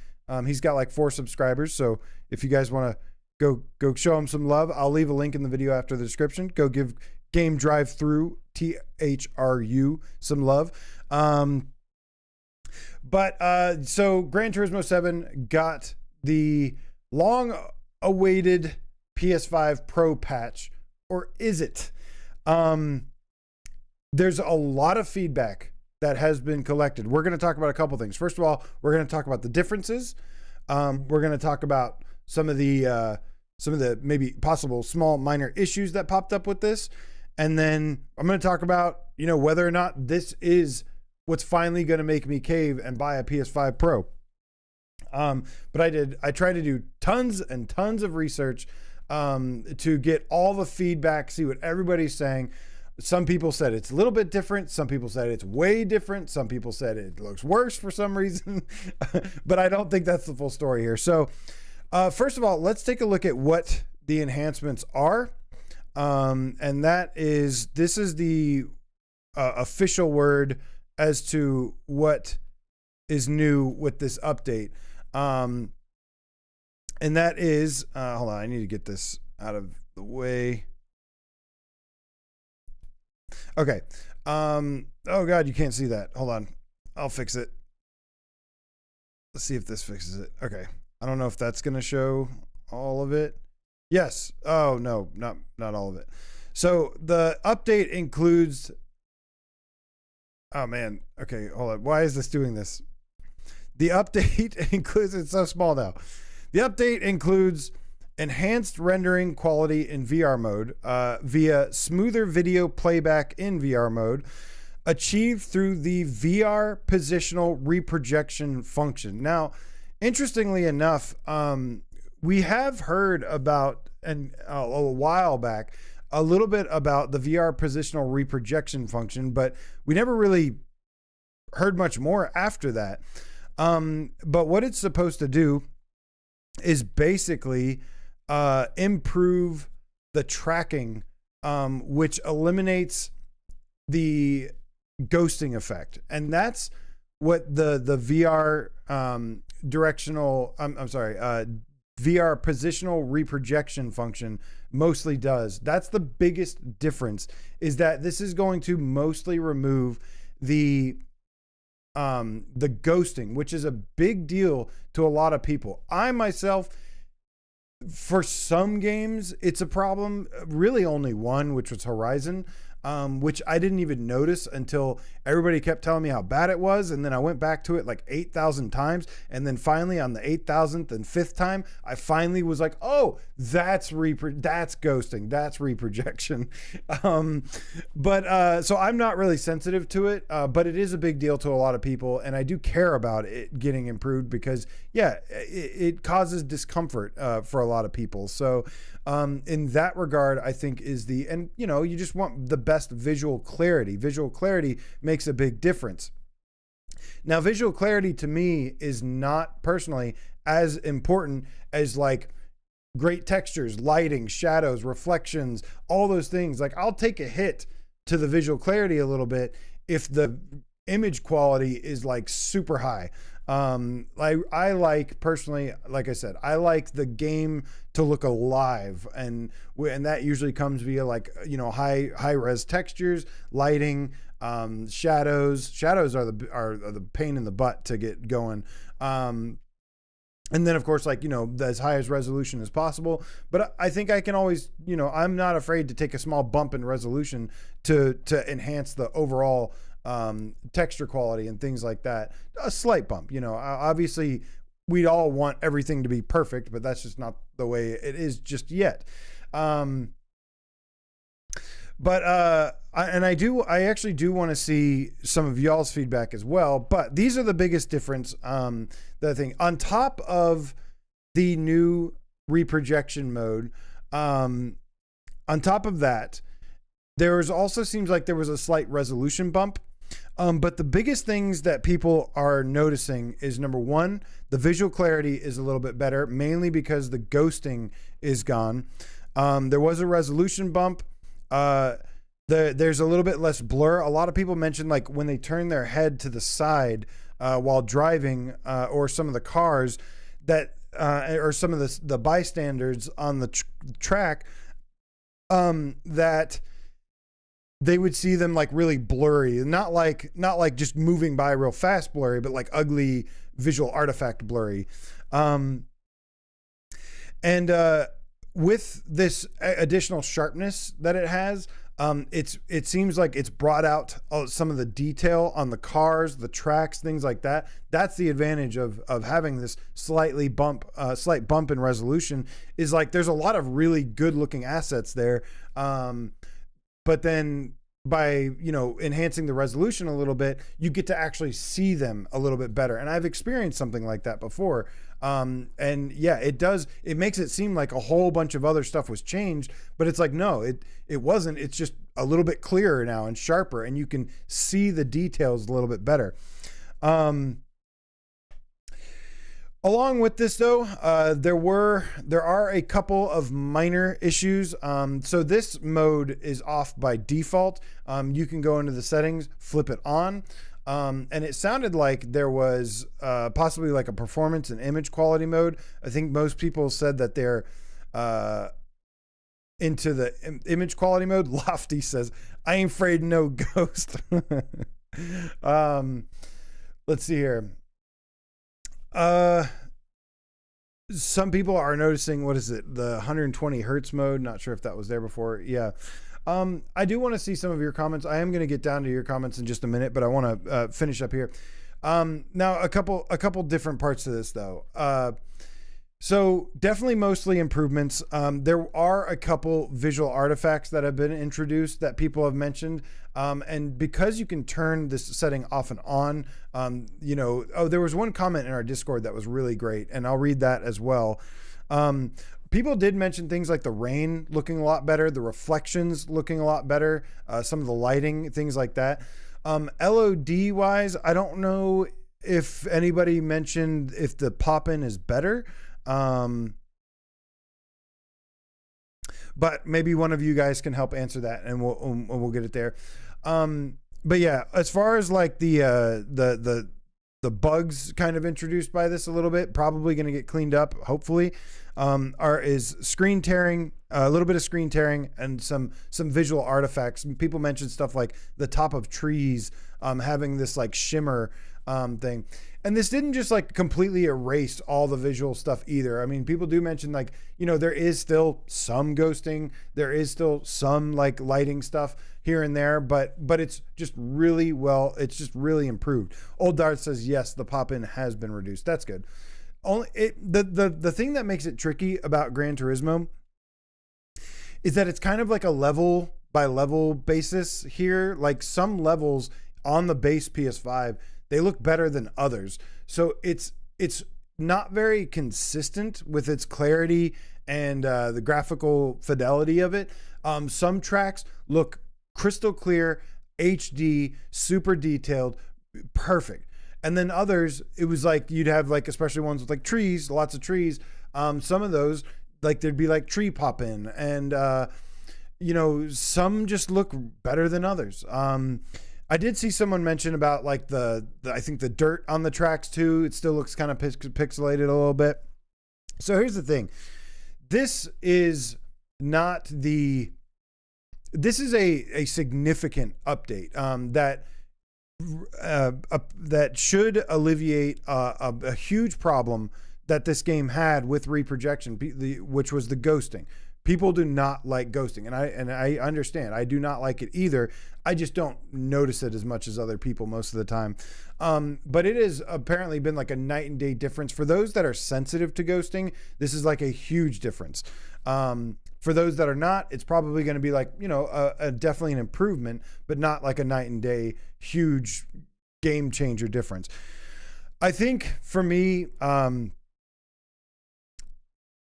He's got like 4 subscribers. So if you guys want to go show him some love, I'll leave a link in the video after the description. Go give Game Drive-Thru, THRU, some love. So Gran Turismo 7 got the long-awaited PS5 Pro Patch, or is it? There's a lot of feedback that has been collected. We're going to talk about a couple things. First of all, we're going to talk about the differences. We're going to talk about some of the maybe possible small minor issues that popped up with this, and then I'm going to talk about whether or not this is what's finally going to make me cave and buy a PS5 Pro. But I tried to do tons and tons of research to get all the feedback, see what everybody's saying. Some people said it's a little bit different. Some people said it's way different. Some people said it looks worse for some reason. But I don't think that's the full story here. So first of all, let's take a look at what the enhancements are. And this is the official word as to what is new with this update. And that is, hold on, I need to get this out of the way. Okay. Oh God, you can't see that. Hold on. I'll fix it. Let's see if this fixes it. Okay. I don't know if that's going to show all of it. Yes. Oh no, not all of it. So the update includes, oh man. Okay, hold on. Why is this doing this? The update includes, it's so small now. The update includes enhanced rendering quality in VR mode via smoother video playback in VR mode, achieved through the VR Positional Reprojection function. Now, interestingly enough, we have heard about, and a while back, a little bit about the VR Positional Reprojection function, but we never really heard much more after that. But what it's supposed to do is basically improve the tracking, which eliminates the ghosting effect, and that's what the VR VR positional reprojection function mostly does. That's the biggest difference, is that this is going to mostly remove the ghosting, which is a big deal to a lot of people. I myself, for some games, it's a problem. Really only one, which was Horizon, which I didn't even notice until everybody kept telling me how bad it was. And then I went back to it like 8,000 times. And then finally on the 8,000th and 5th time, I finally was like, oh, that's ghosting. That's reprojection. So I'm not really sensitive to it, but it is a big deal to a lot of people. And I do care about it getting improved because, yeah, it causes discomfort for a lot of people. So in that regard, I think and you just want the best visual clarity. Visual clarity makes a big difference. Now, visual clarity to me is not personally as important as like great textures, lighting, shadows, reflections, all those things. Like, I'll take a hit to the visual clarity a little bit if the image quality is like super high. I like, personally, like I said, I like the game to look alive, and that usually comes via like, high res textures, lighting, shadows. Shadows are the pain in the butt to get going. And then of course, like, as high as resolution as possible. But I think I can always, I'm not afraid to take a small bump in resolution to enhance the overall texture quality and things like that. A slight bump, obviously we'd all want everything to be perfect, but that's just not the way it is just yet. I actually do want to see some of y'all's feedback as well, but these are the biggest difference. The thing on top of the new reprojection mode, on top of that, also seems like there was a slight resolution bump. But the biggest things that people are noticing is, number one, the visual clarity is a little bit better, mainly because the ghosting is gone. There was a resolution bump. There's a little bit less blur. A lot of people mentioned, like, when they turn their head to the side while driving, or some of the cars or some of the bystanders on the track, that they would see them like really blurry, not like just moving by real fast blurry, but like ugly visual artifact blurry. With this additional sharpness that it has, it seems like it's brought out some of the detail on the cars, the tracks, things like that. That's the advantage of having this slight bump in resolution, is like there's a lot of really good looking assets there. But then by, enhancing the resolution a little bit, you get to actually see them a little bit better. And I've experienced something like that before. And yeah, it makes it seem like a whole bunch of other stuff was changed, but it's like, no, it wasn't. It's just a little bit clearer now and sharper, and you can see the details a little bit better. Along with this, though, there are a couple of minor issues. So this mode is off by default. You can go into the settings, flip it on, and it sounded like there was possibly like a performance and image quality mode. I think most people said that they're into the image quality mode. Lofty says, "I ain't afraid no ghost." Let's see here. Some people are noticing, what is it, the 120 hertz mode? Not sure if that was there before. Yeah. I do want to see some of your comments. I am going to get down to your comments in just a minute, but I want to finish up here. Now a couple different parts to this though. So definitely mostly improvements. There are a couple visual artifacts that have been introduced that people have mentioned. And because you can turn this setting off and on, there was one comment in our Discord that was really great, and I'll read that as well. People did mention things like the rain looking a lot better, the reflections looking a lot better, some of the lighting, things like that. LOD wise, I don't know if anybody mentioned if the pop-in is better. But maybe one of you guys can help answer that, and we'll get it there. but yeah, as far as like the bugs kind of introduced by this a little bit, probably going to get cleaned up, hopefully, is screen tearing, a little bit of screen tearing, and some visual artifacts. People mentioned stuff like the top of trees having this like shimmer thing. And this didn't just like completely erase all the visual stuff either. I mean, people do mention like, you know, there is still some ghosting, there is still some like lighting stuff here and there, but it's just really it's just really improved. Old Dart says, yes, the pop-in has been reduced. That's good. The thing that makes it tricky about Gran Turismo is that it's kind of like a level by level basis here. Like some levels on the base PS5, they look better than others. So it's not very consistent with its clarity and the graphical fidelity of it. Some tracks look crystal clear, HD, super detailed, perfect. And then others, it was like you'd have like, especially ones with like trees, lots of trees. Some of those, like there'd be like tree pop in, and you know, some just look better than others. I did see someone mention about like I think the dirt on the tracks too. It still looks kind of pixelated a little bit. So here's the thing. This is a significant update that should alleviate a huge problem that this game had with reprojection, which was the ghosting. People do not like ghosting, and I understand. I do not like it either. I just don't notice it as much as other people most of the time. But it has apparently been like a night and day difference. For those that are sensitive to ghosting, this is like a huge difference. For those that are not, it's probably going to be like, you know, definitely an improvement, but not like a night and day huge game changer difference. I think for me,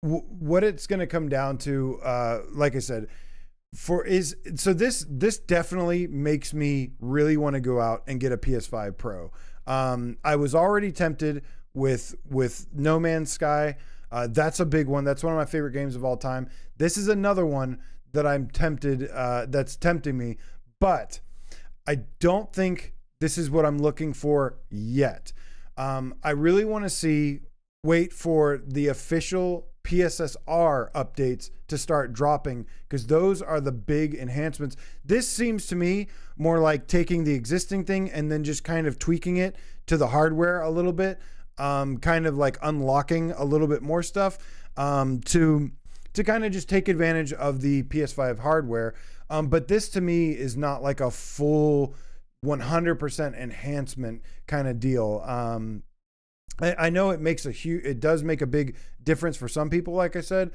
what it's going to come down to, like I said, this definitely makes me really want to go out and get a PS5 Pro. I was already tempted with No Man's Sky. That's a big one. That's one of my favorite games of all time. This is another one that I'm tempted, that's tempting me, but I don't think this is what I'm looking for yet. I really want to wait for the official PSSR updates to start dropping, because those are the big enhancements. This seems to me more like taking the existing thing and then just kind of tweaking it to the hardware a little bit, kind of like unlocking a little bit more stuff to kind of just take advantage of the PS5 hardware. But this to me is not like a full 100% enhancement kind of deal. I know it does make a big difference for some people, like I said,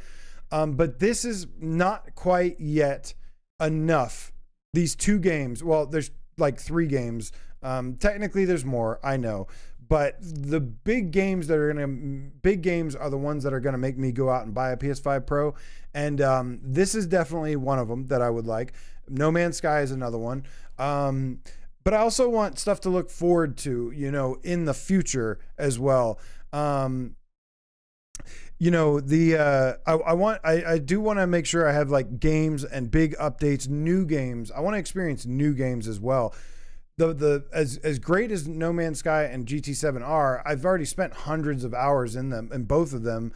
but this is not quite yet enough. These two games, well, there's like 3 games. Technically there's more, I know, but the big games are the ones that are going to make me go out and buy a PS5 Pro. And this is definitely one of them that I would like. No Man's Sky is another one. But I also want stuff to look forward to, you know, in the future as well. You know, I do want to make sure I have like games and big updates, new games. I want to experience new games as well. As great as No Man's Sky and GT7 are, I've already spent hundreds of hours in them, in both of them,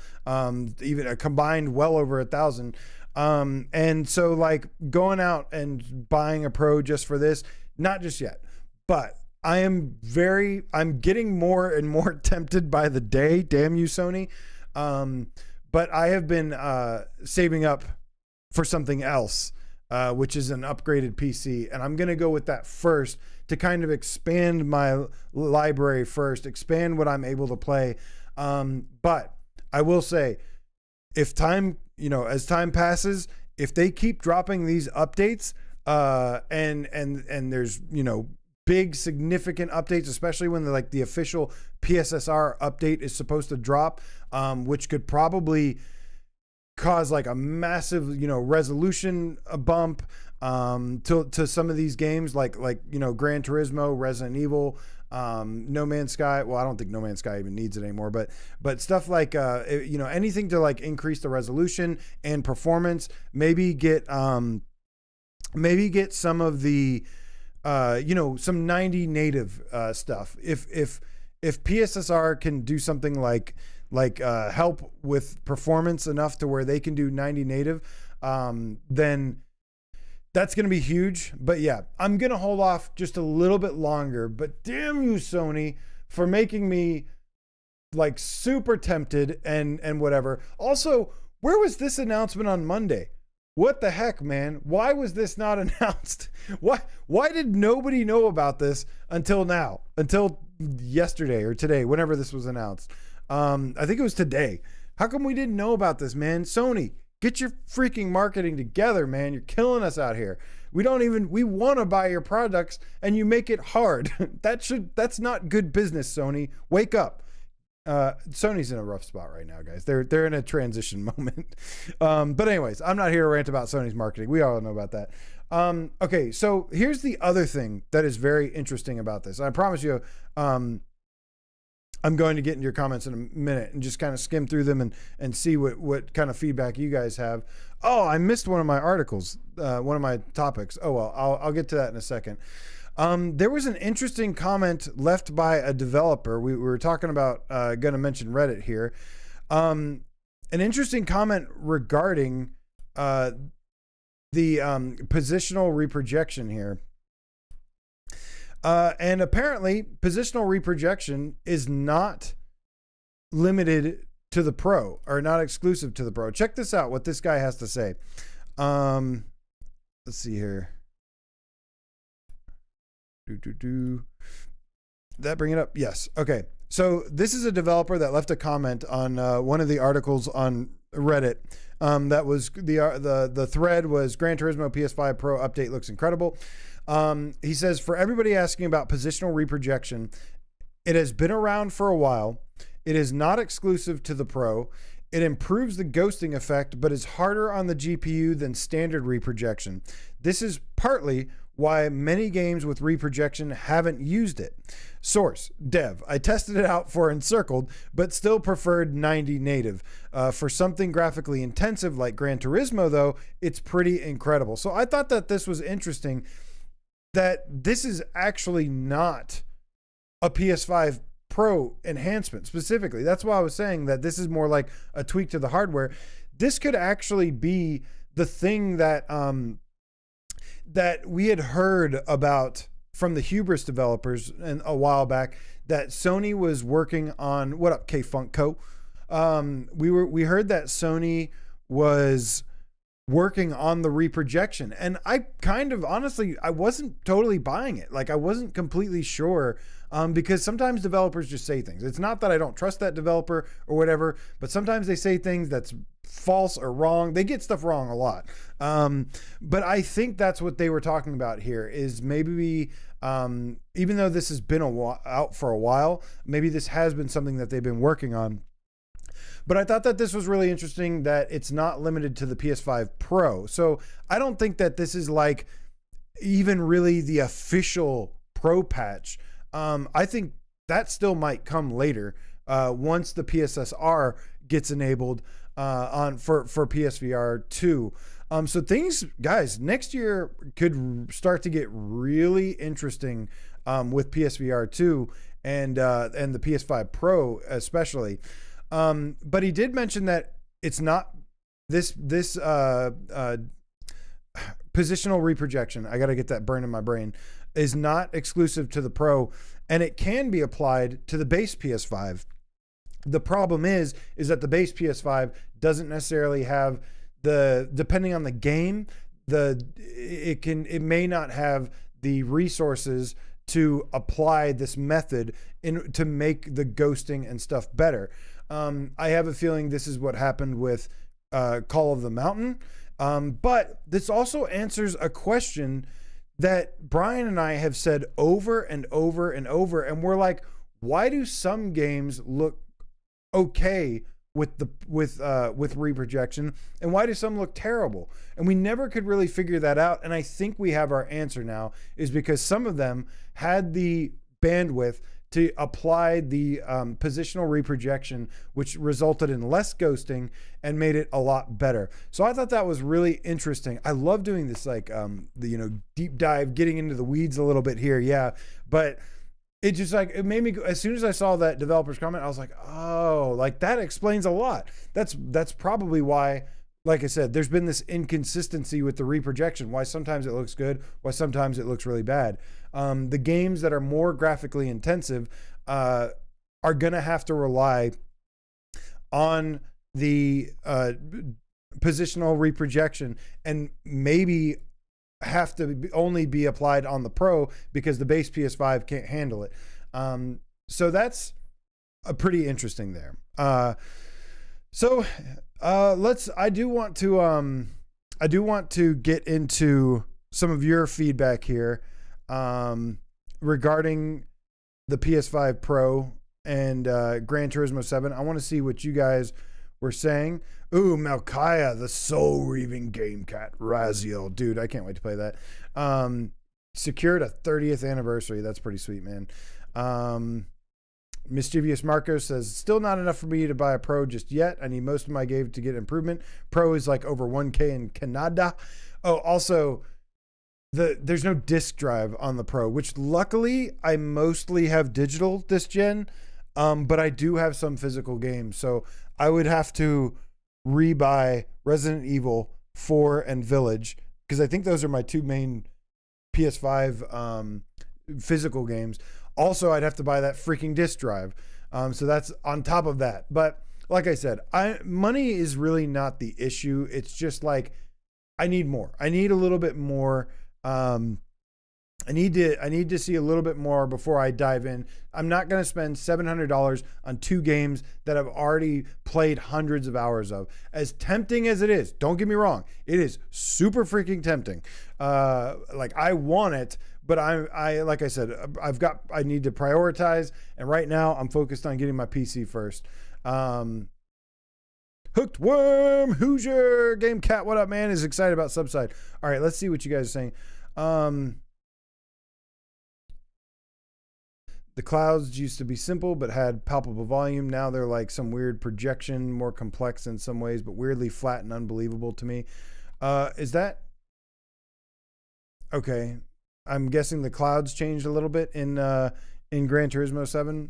even a combined well over 1,000. And so like going out and buying a Pro just for this, not just yet, but I'm getting more and more tempted by the day. Damn you, Sony. But I have been saving up for something else, which is an upgraded PC. And I'm going to go with that first to kind of expand my library first, expand what I'm able to play. But I will say, as time passes, if they keep dropping these updates, and there's, you know, big significant updates, especially when the official PSSR update is supposed to drop, which could probably cause like a massive, you know, resolution bump to some of these games, like you know, Gran Turismo, Resident Evil, No Man's Sky. Well, I don't think No Man's Sky even needs it anymore, but stuff like you know, anything to like increase the resolution and performance, maybe get some of the some 90 native stuff. If PSSR can do something like help with performance enough to where they can do 90 native, then that's going to be huge. But yeah, I'm going to hold off just a little bit longer. But damn you, Sony, for making me like super tempted and whatever. Also, where was this announcement on Monday? What the heck, man? Why was this not announced? Why did nobody know about this until now? Until yesterday or today, whenever this was announced. I think it was today. How come we didn't know about this, man? Sony, get your freaking marketing together, man. You're killing us out here. We want to buy your products and you make it hard. That's not good business, Sony. Wake up. Sony's in a rough spot right now, guys. They're in a transition moment. But anyways, I'm not here to rant about Sony's marketing. We all know about that. Okay, so here's the other thing that is very interesting about this. I promise you, I'm going to get into your comments in a minute and just kind of skim through them and see what kind of feedback you guys have. Oh, I missed one of my articles, one of my topics. Oh, well, I'll get to that in a second. There was an interesting comment left by a developer. We were talking about, going to mention Reddit here. An interesting comment regarding the positional reprojection here. And apparently, positional reprojection is not limited to the Pro, or not exclusive to the Pro. Check this out, what this guy has to say. Let's see here. Did that bring it up? Yes. Okay. So this is a developer that left a comment on one of the articles on Reddit. That was the thread was Gran Turismo PS5 Pro update looks incredible. He says, for everybody asking about positional reprojection, it has been around for a while. It is not exclusive to the Pro. It improves the ghosting effect, but is harder on the GPU than standard reprojection. This is partly why many games with reprojection haven't used it. Source, dev. I tested it out for Encircled, but still preferred 90 native. For something graphically intensive like Gran Turismo, though, it's pretty incredible. So I thought that this was interesting, that this is actually not a PS5 Pro enhancement specifically. That's why I was saying that this is more like a tweak to the hardware. This could actually be the thing that that we had heard about from the Hubris developers a while back, that Sony was working on. What up, K-Funk Co? We heard that Sony was working on the reprojection, and I kind of honestly, I wasn't totally buying it. Like, I wasn't completely sure, because sometimes developers just say things. It's not that I don't trust that developer or whatever, but sometimes they say things that's false or wrong. They get stuff wrong a lot. But I think that's what they were talking about here, is maybe even though this has been out for a while, maybe this has been something that they've been working on. But I thought that this was really interesting, that it's not limited to the PS5 Pro. So I don't think that this is like even really the official Pro patch. I think that still might come later, once the PSSR gets enabled for PSVR2. So things, guys, next year could start to get really interesting with PSVR2 and the PS5 Pro especially. But he did mention that it's not this positional reprojection. I got to get that burned in my brain. Is not exclusive to the Pro, and it can be applied to the base PS5. The problem is that the base PS5 doesn't necessarily have depending on the game, it may not have the resources to apply this method to make the ghosting and stuff better. I have a feeling this is what happened with Call of the Mountain. But this also answers a question that Brian and I have said over and over and over. And we're like, why do some games look okay with reprojection, and why do some look terrible? And we never could really figure that out. And I think we have our answer now, is because some of them had the bandwidth to apply the positional reprojection, which resulted in less ghosting and made it a lot better. So I thought that was really interesting. I love doing this, like, deep dive, getting into the weeds a little bit here. Yeah. But it just, like, it made me, as soon as I saw that developer's comment, I was like, oh, like, that explains a lot. That's probably why, like I said, there's been this inconsistency with the reprojection, why sometimes it looks good, why sometimes it looks really bad. The games that are more graphically intensive are going to have to rely on the positional reprojection, and maybe have to only be applied on the Pro because the base PS5 can't handle it. So that's pretty interesting there. I do want to get into some of your feedback here regarding the PS5 Pro and Gran Turismo 7. I want to see what you guys were saying. Ooh, Malkaya, the soul-reaving game cat, Raziel. Dude, I can't wait to play that. Secured a 30th anniversary. That's pretty sweet, man. Mischievous Marcos says, still not enough for me to buy a Pro just yet. I need most of my game to get improvement. Pro is like over 1K in Canada. Oh, also, there's no disc drive on the Pro, which luckily I mostly have digital this gen, but I do have some physical games. So I would have to rebuy Resident Evil 4 and Village, because I think those are my two main PS5 physical games. Also, I'd have to buy that freaking disc drive. So that's on top of that. But like I said, money is really not the issue. It's just like, I need more. I need a little bit more. I need to see a little bit more before I dive in. I'm not going to spend $700 on two games that I've already played hundreds of hours of. As tempting as it is, don't get me wrong, it is super freaking tempting. Like, I want it, but I like I said, I need to prioritize, and right now I'm focused on getting my PC first. Hooked Worm, Hoosier, Game Cat, what up, man? Is excited about Subside. All right, let's see what you guys are saying. The clouds used to be simple but had palpable volume. Now they're like some weird projection, more complex in some ways, but weirdly flat and unbelievable to me. Is that okay? I'm guessing the clouds changed a little bit in Gran Turismo 7.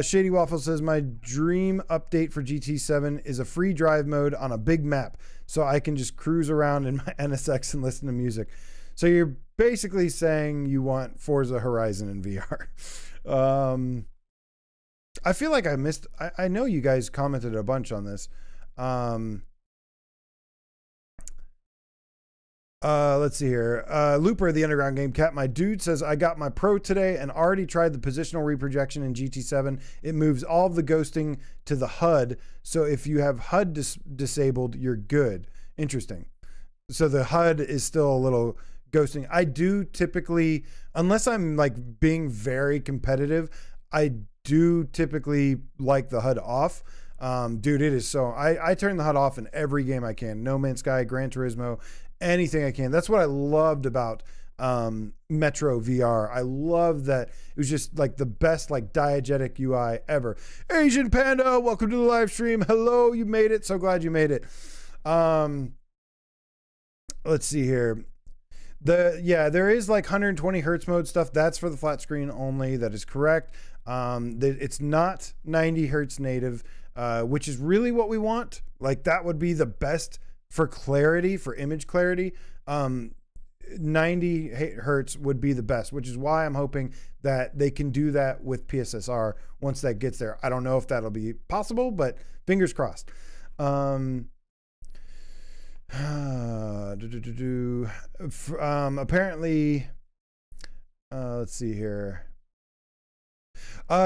Shady Waffle says, my dream update for GT7 is a free drive mode on a big map, so I can just cruise around in my NSX and listen to music. So you're basically saying you want Forza Horizon in VR. I feel like I missed, I know you guys commented a bunch on this. Let's see here. Looper, the Underground Game Cat, my dude, says, I got my Pro today and already tried the positional reprojection in GT7. It moves all of the ghosting to the HUD. So if you have HUD disabled, you're good. Interesting. So the HUD is still a little ghosting. I do typically, unless I'm like being very competitive, I do typically like the HUD off. Dude, it is so, I turn the HUD off in every game I can. No Man's Sky, Gran Turismo, anything I can. That's what I loved about Metro VR. I love that it was just like the best, like, diegetic UI ever. Asian Panda, welcome to the live stream. Hello, you made it. So glad you made it. Let's see here. There is like 120 hertz mode stuff. That's for the flat screen only. That is correct. It's not 90 hertz native, which is really what we want. Like, that would be the best for clarity, for image clarity. 90 hertz would be the best, which is why I'm hoping that they can do that with PSSR once that gets there. I don't know if that'll be possible, but fingers crossed. Apparently, let's see here.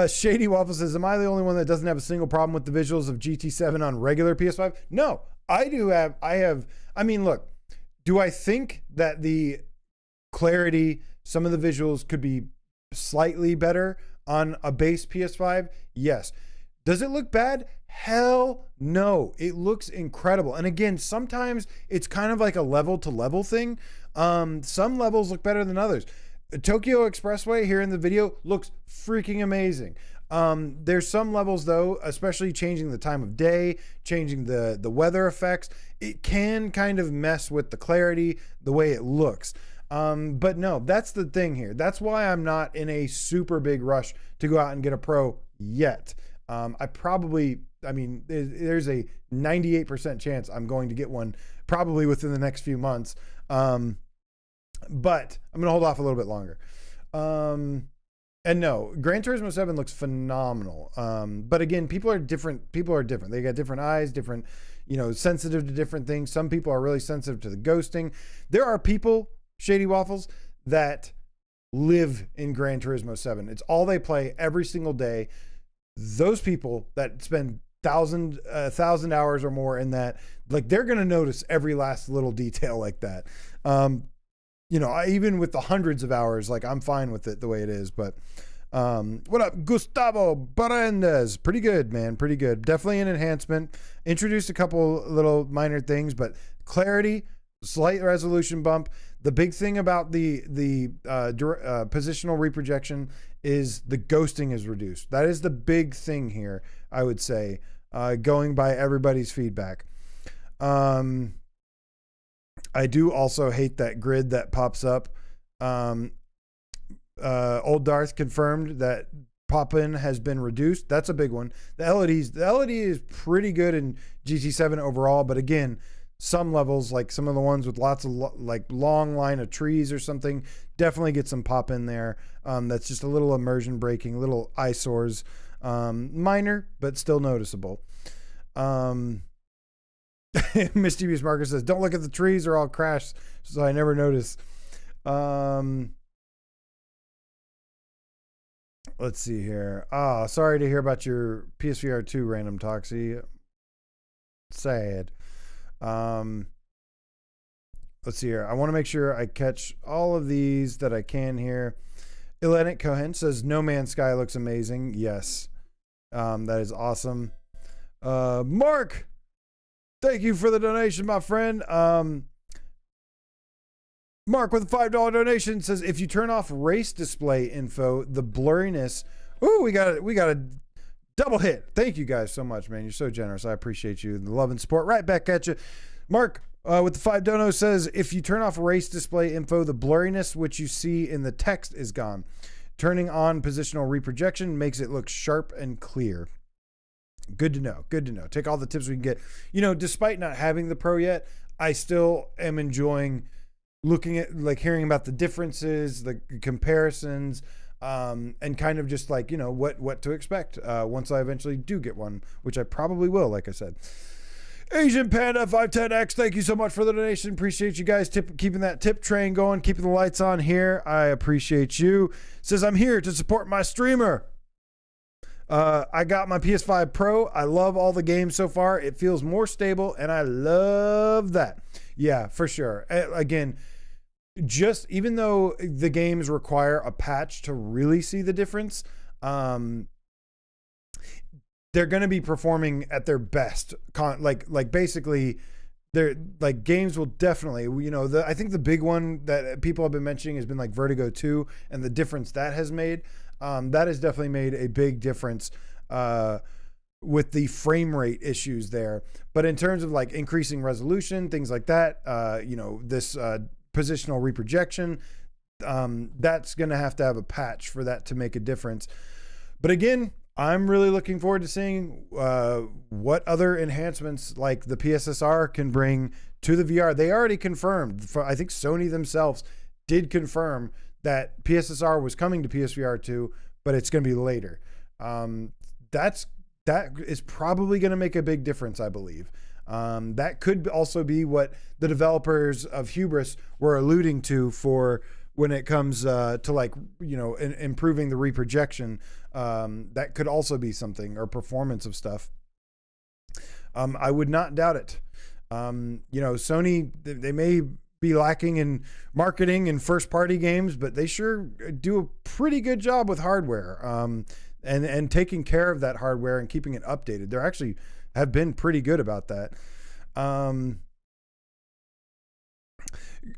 Shady Waffle says, am I the only one that doesn't have a single problem with the visuals of GT7 on regular PS5? No, I have. I mean, look, do I think that the clarity, some of the visuals could be slightly better on a base PS5? Yes. Does it look bad? Hell no. It looks incredible. And again, sometimes it's kind of like a level to level thing. Some levels look better than others. Tokyo Expressway here in the video looks freaking amazing. There's some levels though, especially changing the time of day, changing the weather effects. It can kind of mess with the clarity, the way it looks. But no, that's the thing here. That's why I'm not in a super big rush to go out and get a Pro yet. I mean, there's a 98% chance I'm going to get one probably within the next few months. But I'm going to hold off a little bit longer. And no, Gran Turismo 7 looks phenomenal. But again, people are different. They got different eyes, different, sensitive to different things. Some people are really sensitive to the ghosting. There are people, Shady Waffles, that live in Gran Turismo 7. It's all they play every single day. Those people that spend 1,000 hours or more in that, like, they're going to notice every last little detail like that. Even with the hundreds of hours, like, I'm fine with it the way it is. But what up, Gustavo Barandes? Pretty good, man. Pretty good. Definitely an enhancement. Introduced a couple little minor things, but clarity, slight resolution bump. The big thing about the positional reprojection is the ghosting is reduced. That is the big thing here, I would say, going by everybody's feedback. I do also hate that grid that pops up. Old Darth confirmed that pop-in has been reduced. That's a big one. The LED is pretty good in GT7 overall, but again, some levels, like some of the ones with lots of long line of trees or something, definitely get some pop in there. That's just a little immersion breaking, little eyesores, minor, but still noticeable. Mischievous Marcus says, don't look at the trees or I'll crash, so I never notice. Let's see here. Sorry to hear about your PSVR2 random Toxie. Sad. Let's see here. I want to make sure I catch all of these that I can here. Ilenik Cohen says, No Man's Sky looks amazing. Yes. That is awesome. Mark, thank you for the donation, my friend. Mark with a $5 donation says, if you turn off race display info, the blurriness. Ooh, we got a double hit. Thank you guys so much, man. You're so generous. I appreciate you. The love and support. Right back at you. Mark with the 5 dono says, if you turn off race display info, the blurriness which you see in the text is gone. Turning on positional reprojection makes it look sharp and clear. Good to know. Good to know. Take all the tips we can get. Despite not having the Pro yet, I still am enjoying looking at, hearing about the differences, the comparisons, and kind of just what to expect once I eventually do get one, which I probably will, like I said. Asian Panda 510X, thank you so much for the donation. Appreciate you guys keeping that tip train going, keeping the lights on here. I appreciate you. Says, I'm here to support my streamer. I got my PS5 Pro. I love all the games so far. It feels more stable, and I love that. Yeah, for sure. Again, just even though the games require a patch to really see the difference, they're going to be performing at their best. Basically, they're games will definitely, I think the big one that people have been mentioning has been Vertigo 2 and the difference that has made. That has definitely made a big difference with the frame rate issues there. But in terms of increasing resolution, things like that, this positional reprojection, that's going to have a patch for that to make a difference. But again, I'm really looking forward to seeing what other enhancements like the PSSR can bring to the VR. They already confirmed, I think Sony themselves did confirm that PSSR was coming to PSVR2, but it's going to be later. That is probably going to make a big difference, I believe. That could also be what the developers of Hubris were alluding to for when it comes to improving the reprojection. That could also be something, or performance of stuff. I would not doubt it. Sony, they may be lacking in marketing and first party games, but they sure do a pretty good job with hardware, and taking care of that hardware and keeping it updated. They're actually have been pretty good about that.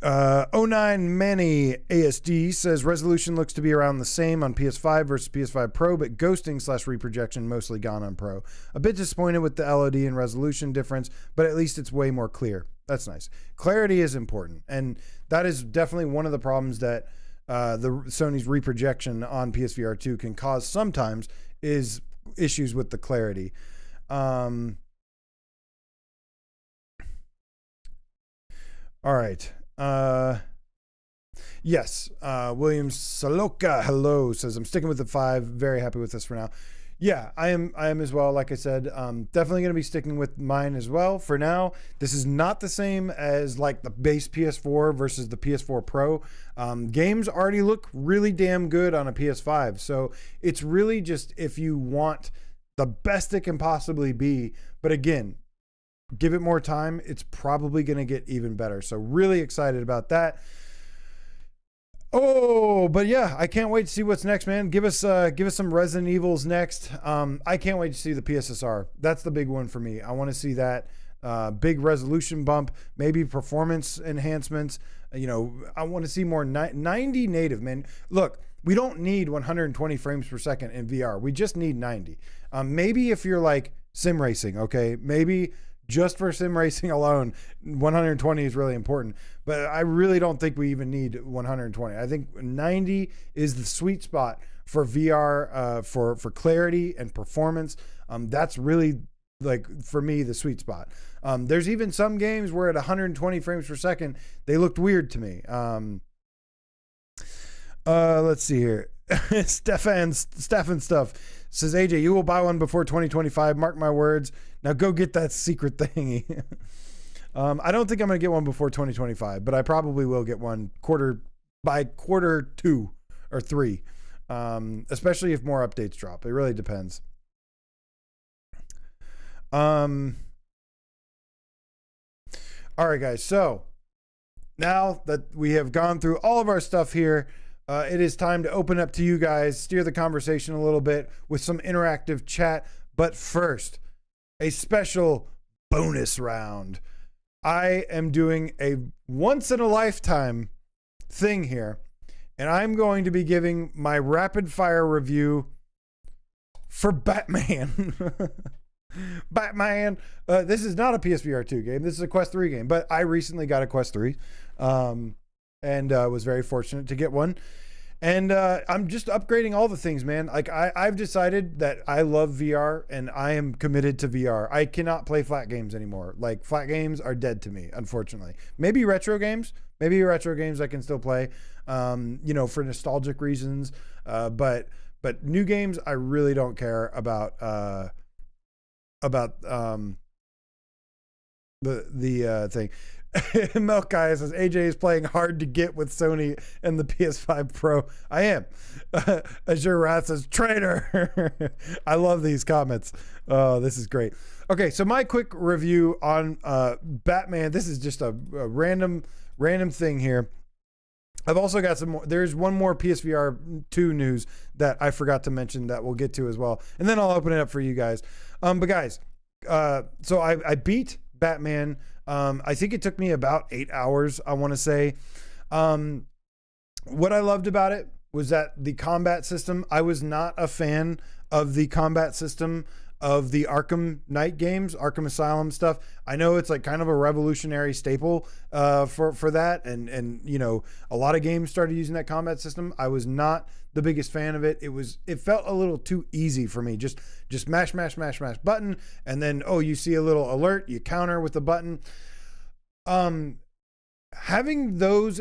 09 Manny ASD says resolution looks to be around the same on PS5 versus PS5 Pro, but ghosting / reprojection mostly gone on Pro. A bit disappointed with the LOD and resolution difference, but at least it's way more clear. That's nice. Clarity is important, and that is definitely one of the problems that the Sony's reprojection on PSVR2 can cause sometimes is issues with the clarity. All right. Yes. William Saloka, hello, says I'm sticking with the 5. Very happy with this for now. Yeah, I am as well. Like I said, definitely going to be sticking with mine as well for now. This is not the same as like the base PS4 versus the PS4 Pro. Games already look really damn good on a PS5. So it's really just if you want the best it can possibly be. But again, give it more time. It's probably going to get even better. So really excited about that. Oh, but yeah, I can't wait to see what's next, man. Give us some Resident Evils next. I can't wait to see the PSSR. That's the big one for me. I want to see that big resolution bump, maybe performance enhancements. I want to see more 90 native, man. Look, we don't need 120 frames per second in VR. We just need 90. Maybe if you're like sim racing, okay, maybe just for sim racing alone, 120 is really important. But I really don't think we even need 120. I think 90 is the sweet spot for VR, for clarity and performance. That's really, like, for me, the sweet spot. There's even some games where at 120 frames per second, they looked weird to me. Let's see here. Stefan stuff says, AJ, you will buy one before 2025. Mark my words. Now go get that secret thingy. I don't think I'm going to get one before 2025, but I probably will get one by quarter 2 or 3, especially if more updates drop. It really depends. All right, guys. So now that we have gone through all of our stuff here, it is time to open up to you guys, steer the conversation a little bit with some interactive chat. But first, a special bonus round. I am doing a once-in-a-lifetime thing here, and I'm going to be giving my rapid-fire review for Batman. Batman. This is not a PSVR2 game. This is a Quest 3 game, but I recently got a Quest 3 and was very fortunate to get one. And I'm just upgrading all the things, man. Like I've decided that I love VR and I am committed to VR. I cannot play flat games anymore. Like flat games are dead to me, unfortunately. Maybe retro games I can still play, for nostalgic reasons. But new games, I really don't care about the thing. Milk Guy says AJ is playing hard to get with Sony and the PS5 Pro. I am. Azure Wrath says traitor. I love these comments. Oh, this is great. Okay, so my quick review on Batman. This is just a random thing here. I've also got some more. There's one more PSVR 2 news that I forgot to mention that we'll get to as well, and then I'll open it up for you guys. But guys, so I beat Batman. I think it took me about 8 hours, I want to say. What I loved about it was that the combat system, I was not a fan of the combat system of the Arkham Knight games, Arkham Asylum stuff. I know it's like kind of a revolutionary staple for that. And a lot of games started using that combat system. I was not the biggest fan of it. It felt a little too easy for me. Just mash button. And then, you see a little alert, you counter with the button. Having those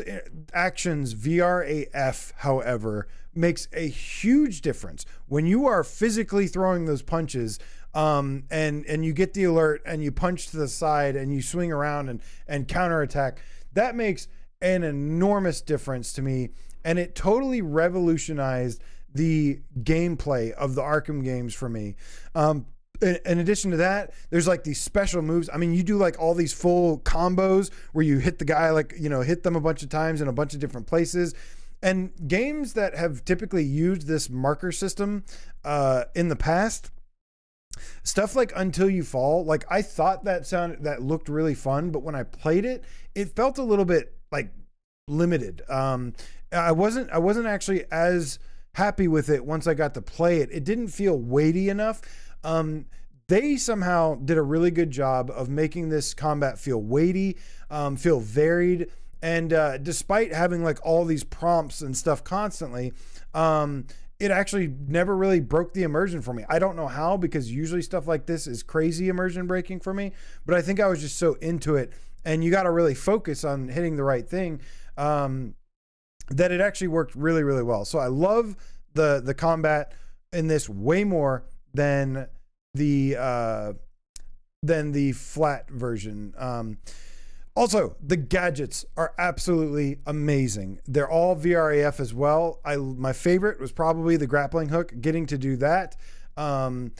actions VR AF, however, makes a huge difference when you are physically throwing those punches, and you get the alert and you punch to the side and you swing around and counterattack. That makes an enormous difference to me, and it totally revolutionized the gameplay of the Arkham games for me. In addition to that, there's like these special moves. I mean, you do like all these full combos where you hit the guy, hit them a bunch of times in a bunch of different places. And games that have typically used this marker system in the past, stuff like Until You Fall, like I thought that looked really fun, but when I played it, it felt a little bit like limited. I wasn't actually as happy with it once I got to play it. It didn't feel weighty enough. They somehow did a really good job of making this combat feel weighty, feel varied, and despite having like all these prompts and stuff constantly, it actually never really broke the immersion for me. I don't know how, because usually stuff like this is crazy immersion breaking for me, but I think I was just so into it, and you got to really focus on hitting the right thing, that it actually worked really, really well. So I love the combat in this way more than the flat version. Also, the gadgets are absolutely amazing. They're all VRAF as well. My favorite was probably the grappling hook, getting to do that. And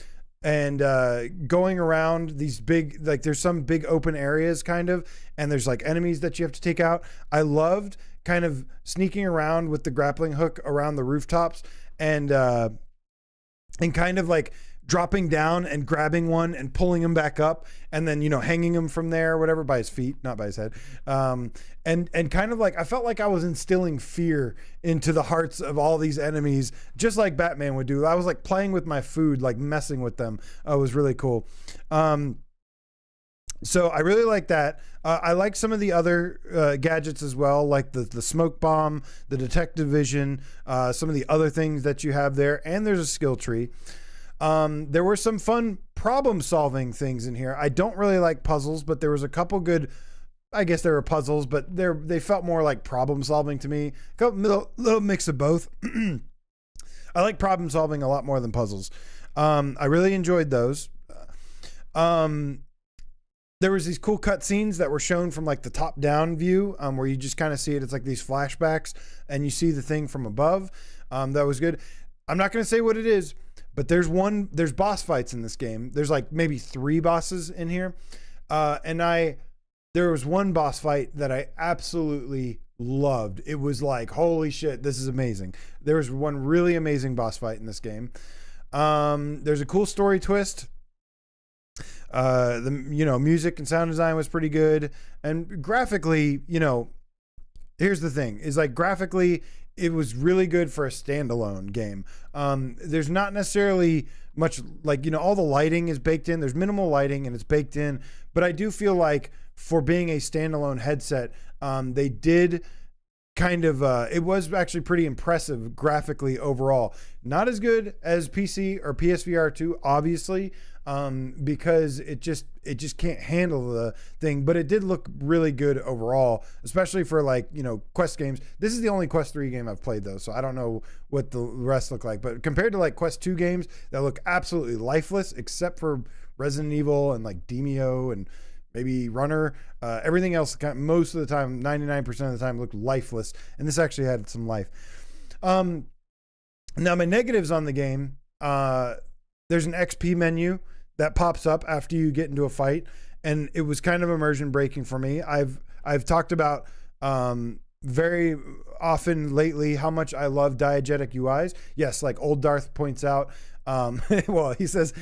going around these big, like there's some big open areas kind of, and there's like enemies that you have to take out. I loved kind of sneaking around with the grappling hook around the rooftops and kind of like dropping down and grabbing one and pulling him back up, and then, you know, hanging him from there or whatever, by his feet, not by his head. And kind of like, I felt like I was instilling fear into the hearts of all these enemies, just like Batman would do. I was like playing with my food, like messing with them. It was really cool. So I really like that. I like some of the other gadgets as well, like the smoke bomb, the detective vision, some of the other things that you have there, and there's a skill tree. There were some fun problem solving things in here. I don't really like puzzles, but there was a couple good, I guess there were puzzles, but they felt more like problem solving to me. Little mix of both. I like problem solving a lot more than puzzles. I really enjoyed those. There was these cool cutscenes that were shown from like the top down view, where you just kind of see it. It's like these flashbacks and you see the thing from above. That was good. I'm not going to say what it is, but there's boss fights in this game. There's like maybe 3 bosses in here. There was one boss fight that I absolutely loved. It was like, holy shit, this is amazing. There was one really amazing boss fight in this game. There's a cool story twist. The music and sound design was pretty good. And graphically, here's the thing, is like graphically, it was really good for a standalone game. There's not necessarily much, like, all the lighting is baked in. There's minimal lighting and it's baked in, but I do feel like for being a standalone headset, they did kind of, it was actually pretty impressive graphically overall. Not as good as PC or PSVR2, obviously, because it just can't handle the thing, but it did look really good overall, especially for like, Quest games. This is the only Quest 3 game I've played though, so I don't know what the rest look like, but compared to like Quest 2 games that look absolutely lifeless, except for Resident Evil and like Demeo and maybe Runner, everything else most of the time, 99% of the time, looked lifeless, and this actually had some life. Now my negatives on the game, there's an XP menu that pops up after you get into a fight, and it was kind of immersion breaking for me. I've talked about very often lately how much I love diegetic UIs. Yes, like Old Darth points out, well, he says,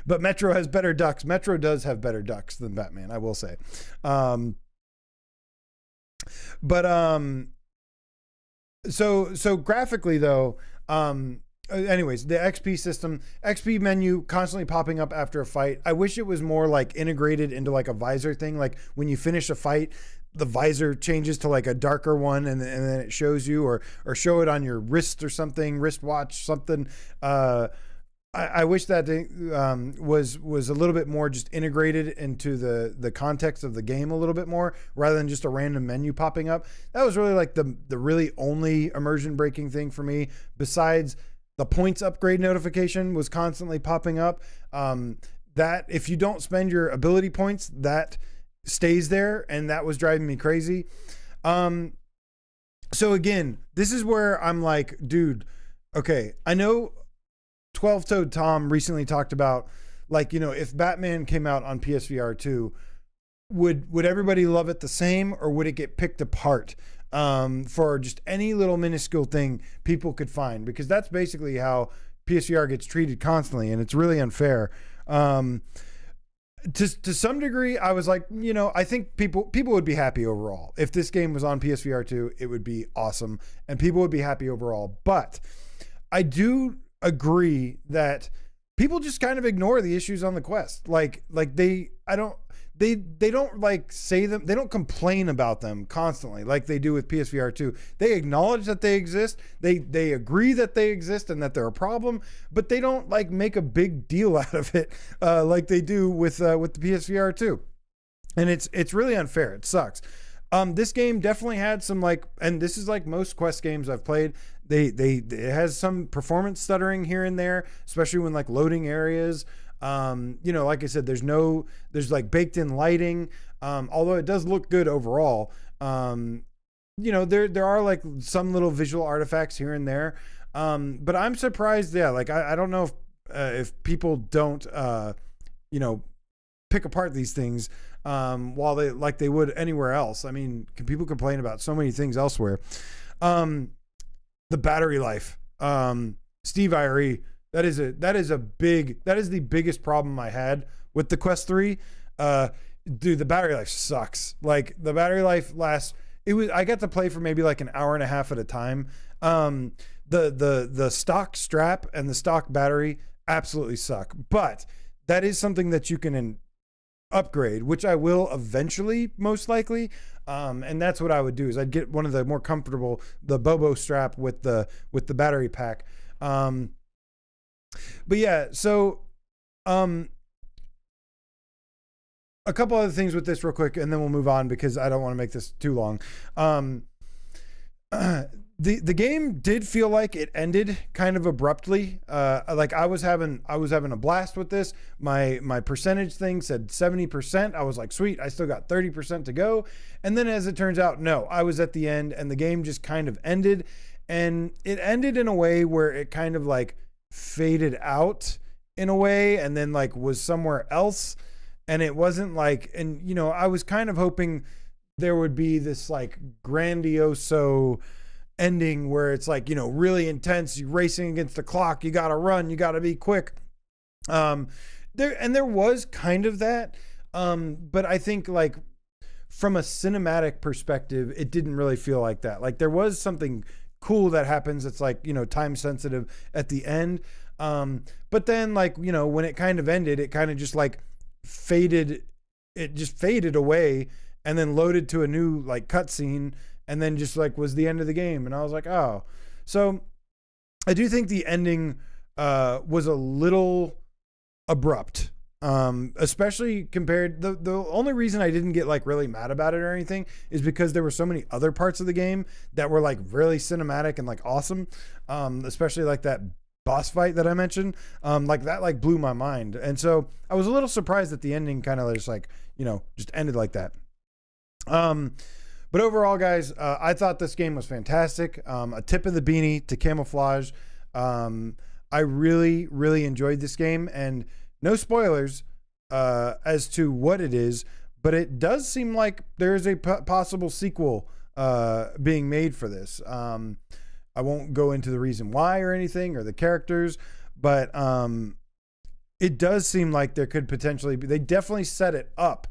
but Metro has better ducks. Metro does have better ducks than Batman, I will say. So graphically though, anyways, the XP menu constantly popping up after a fight. I wish it was more like integrated into like a visor thing. Like when you finish a fight, the visor changes to like a darker one, and then it shows you, or show it on your wrist or something, wristwatch, something. I wish that was a little bit more just integrated into the context of the game a little bit more, rather than just a random menu popping up. That was really like the really only immersion breaking thing for me, besides the points upgrade notification was constantly popping up. That if you don't spend your ability points, that stays there, and that was driving me crazy. So again, this is where I'm like, dude, okay, I know 12-Toed Tom recently talked about, like, if Batman came out on PSVR2, would everybody love it the same, or would it get picked apart for just any little minuscule thing people could find? Because that's basically how PSVR gets treated constantly, and it's really unfair. to some degree, I was like, I think people would be happy overall. If this game was on PSVR2, it would be awesome and people would be happy overall. But I do agree that people just kind of ignore the issues on the Quest. They don't like say them. They don't complain about them constantly like they do with PSVR2. They acknowledge that they exist. They agree that they exist and that they're a problem, but they don't like make a big deal out of it like they do with the PSVR2. And it's really unfair. It sucks. This game definitely had some and this is like most Quest games I've played. It has some performance stuttering here and there, especially when like loading areas. Like I said, there's like baked in lighting. Although it does look good overall. There are like some little visual artifacts here and there. But I'm surprised. Yeah. Like, I don't know if people don't, pick apart these things, while they would anywhere else. I mean, people complain about so many things elsewhere. The battery life, Steve Irie, that is the biggest problem I had with the Quest 3. Dude, the battery life sucks. Like, the battery life I got to play for maybe like an hour and a half at a time. The stock strap and the stock battery absolutely suck, but that is something that you can upgrade, which I will eventually, most likely. And that's what I would do, is I'd get one of the more comfortable, the Bobo strap with the battery pack. But yeah, so a couple other things with this real quick, and then we'll move on because I don't want to make this too long. The game did feel like it ended kind of abruptly. Like I was having a blast with this. My percentage thing said 70%. I was like, sweet, I still got 30% to go. And then as it turns out, no, I was at the end and the game just kind of ended. And it ended in a way where it kind of like faded out in a way and then like was somewhere else. And it wasn't like, and I was kind of hoping there would be this like grandioso ending where it's like, really intense, you're racing against the clock, you got to run, you got to be quick. There was kind of that. But I think like from a cinematic perspective, it didn't really feel like that. Like there was something cool that happens. It's like, time sensitive at the end. But then like, when it kind of ended, it kind of just like faded away and then loaded to a new like cutscene and then just like was the end of the game. And I was like, oh, so I do think the ending was a little abrupt. Especially compared, the only reason I didn't get like really mad about it or anything is because there were so many other parts of the game that were like really cinematic and like awesome. Especially like that boss fight that I mentioned, like that like blew my mind. And so I was a little surprised that the ending kind of just like, just ended like that. But overall, guys, I thought this game was fantastic. A tip of the beanie to Camouflage. I really, really enjoyed this game, and no spoilers as to what it is, but it does seem like there is a possible sequel being made for this. I won't go into the reason why or anything or the characters, but it does seem like there could potentially be. They definitely set it up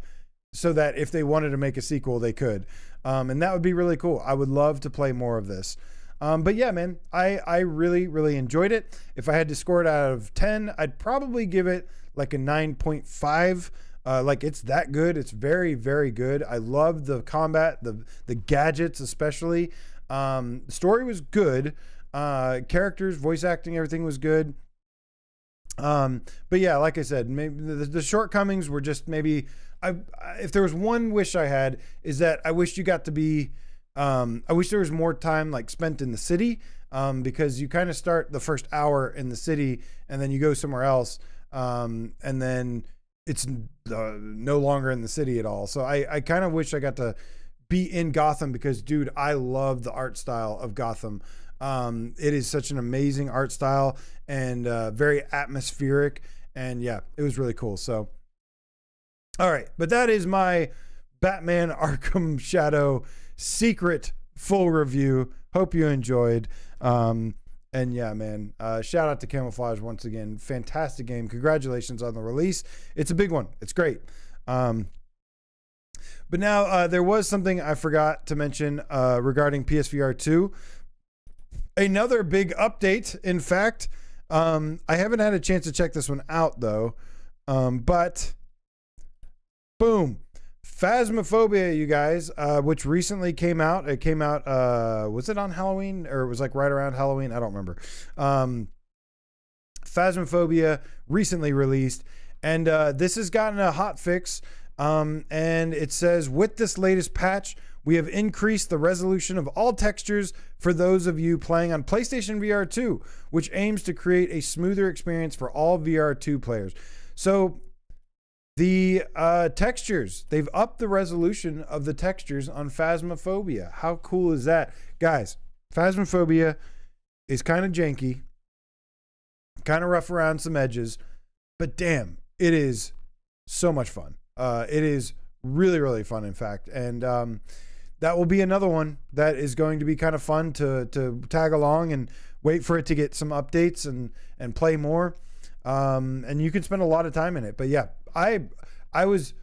so that if they wanted to make a sequel, they could. And that would be really cool. I would love to play more of this. But yeah, man, I really, really enjoyed it. If I had to score it out of 10, I'd probably give it like a 9.5. Like it's that good. It's very, very good. I love the combat, the gadgets, especially. The story was good. Characters, voice acting, everything was good. But yeah, like I said, maybe the shortcomings were just maybe, if there was one wish I had, is that I wish you got to be, I wish there was more time like spent in the city, because you kind of start the first hour in the city and then you go somewhere else, and then it's no longer in the city at all. So I kind of wish I got to be in Gotham, because dude, I love the art style of Gotham. It is such an amazing art style and very atmospheric, and yeah, it was really cool. So all right, but that is my Batman Arkham Shadow secret full review. Hope you enjoyed. And And yeah, man, shout out to Camouflage once again. Fantastic game. Congratulations on the release. It's a big one. It's great. But now there was something I forgot to mention regarding PSVR2. Another big update, in fact. I haven't had a chance to check this one out, though. But, boom. Phasmophobia, you guys, which recently came out. It came out, was it on Halloween? Or it was like right around Halloween? I don't remember. Phasmophobia recently released. And this has gotten a hot fix. And it says, with this latest patch, we have increased the resolution of all textures for those of you playing on PlayStation VR 2, which aims to create a smoother experience for all VR 2 players. So the textures, they've upped the resolution of the textures on Phasmophobia. How cool is that? Guys, Phasmophobia is kind of janky, kind of rough around some edges, but damn, it is so much fun. It is really, really fun, in fact. And that will be another one that is going to be kind of fun to tag along and wait for it to get some updates and play more. And you can spend a lot of time in it. But yeah, I was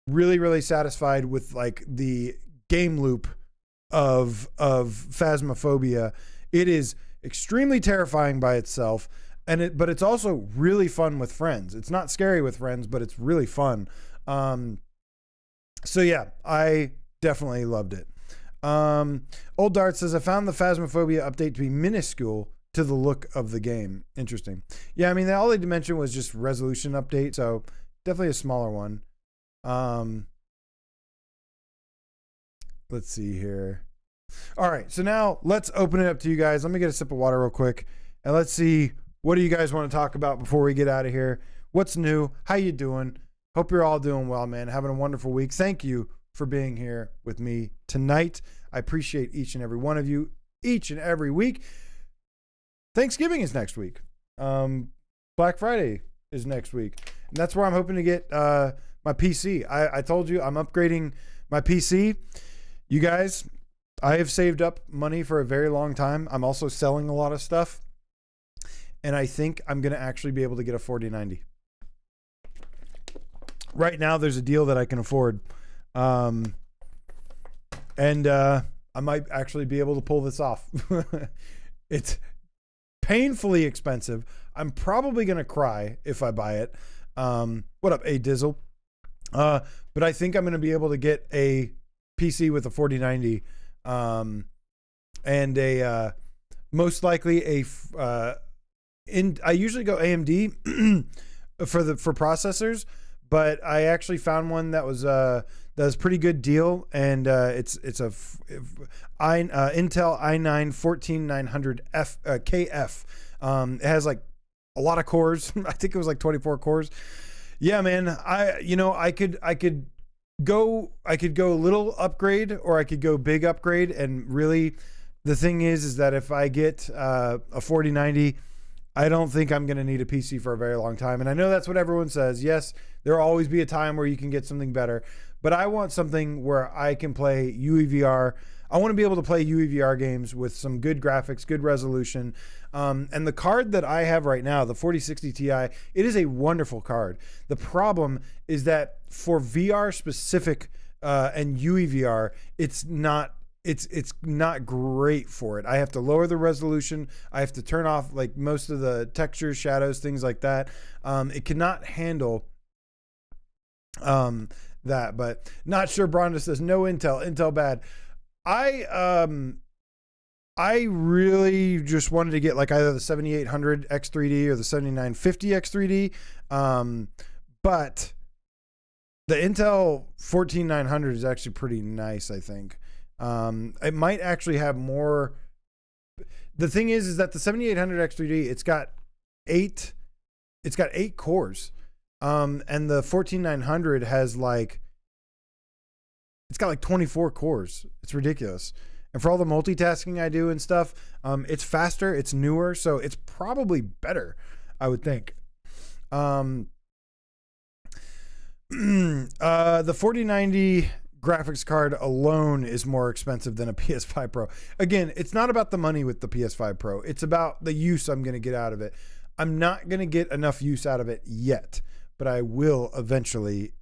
really, really satisfied with like the game loop of Phasmophobia. It is extremely terrifying by itself, but it's also really fun with friends. It's not scary with friends, but it's really fun. So yeah, I definitely loved it. Old Dart says, I found the Phasmophobia update to be minuscule to the look of the game. Interesting. Yeah, I mean, all they mentioned was just resolution update, so definitely a smaller one. Let's see here. All right, so now let's open it up to you guys. Let me get a sip of water real quick, and let's see, what do you guys want to talk about before we get out of here? What's new? How you doing? Hope you're all doing well, man. Having a wonderful week. Thank you for being here with me tonight. I appreciate each and every one of you each and every week. Thanksgiving is next week. Black Friday is next week. And that's where I'm hoping to get my PC. I told you I'm upgrading my PC. You guys, I have saved up money for a very long time. I'm also selling a lot of stuff. And I think I'm going to actually be able to get a 4090. Right now, there's a deal that I can afford. And I might actually be able to pull this off. It's painfully expensive. I'm probably going to cry if I buy it. What up, A Dizzle? But I think I'm going to be able to get a PC with a 4090 and a most likely I usually go AMD for processors, but I actually found one that was pretty good deal, and it's a Intel i9 14900F KF. It has like a lot of cores. I think it was like 24 cores. Yeah, man. I could go little upgrade, or I could go big upgrade. And really, the thing is that if I get a 4090, I don't think I'm going to need a PC for a very long time. And I know that's what everyone says. Yes, there will always be a time where you can get something better, but I want something where I can play UEVR. I want to be able to play UEVR games with some good graphics, good resolution. And the card that I have right now, the 4060 Ti, it is a wonderful card. The problem is that for VR specific and UEVR, it's not great for it. I have to lower the resolution. I have to turn off like most of the textures, shadows, things like that. It cannot handle that, but not sure. Bronda says no Intel bad. I really just wanted to get like either the 7800 X3D or the 7950 X3D. But the Intel 14900 is actually pretty nice, I think. It might actually have more. The thing is that the 7800 X3D, it's got eight cores. And the 14900 has it's got like 24 cores. It's ridiculous. And for all the multitasking I do and stuff, it's faster, it's newer, so it's probably better, I would think. The 4090 graphics card alone is more expensive than a PS5 Pro. Again, it's not about the money with the PS5 Pro. It's about the use I'm going to get out of it. I'm not going to get enough use out of it yet, but I will eventually,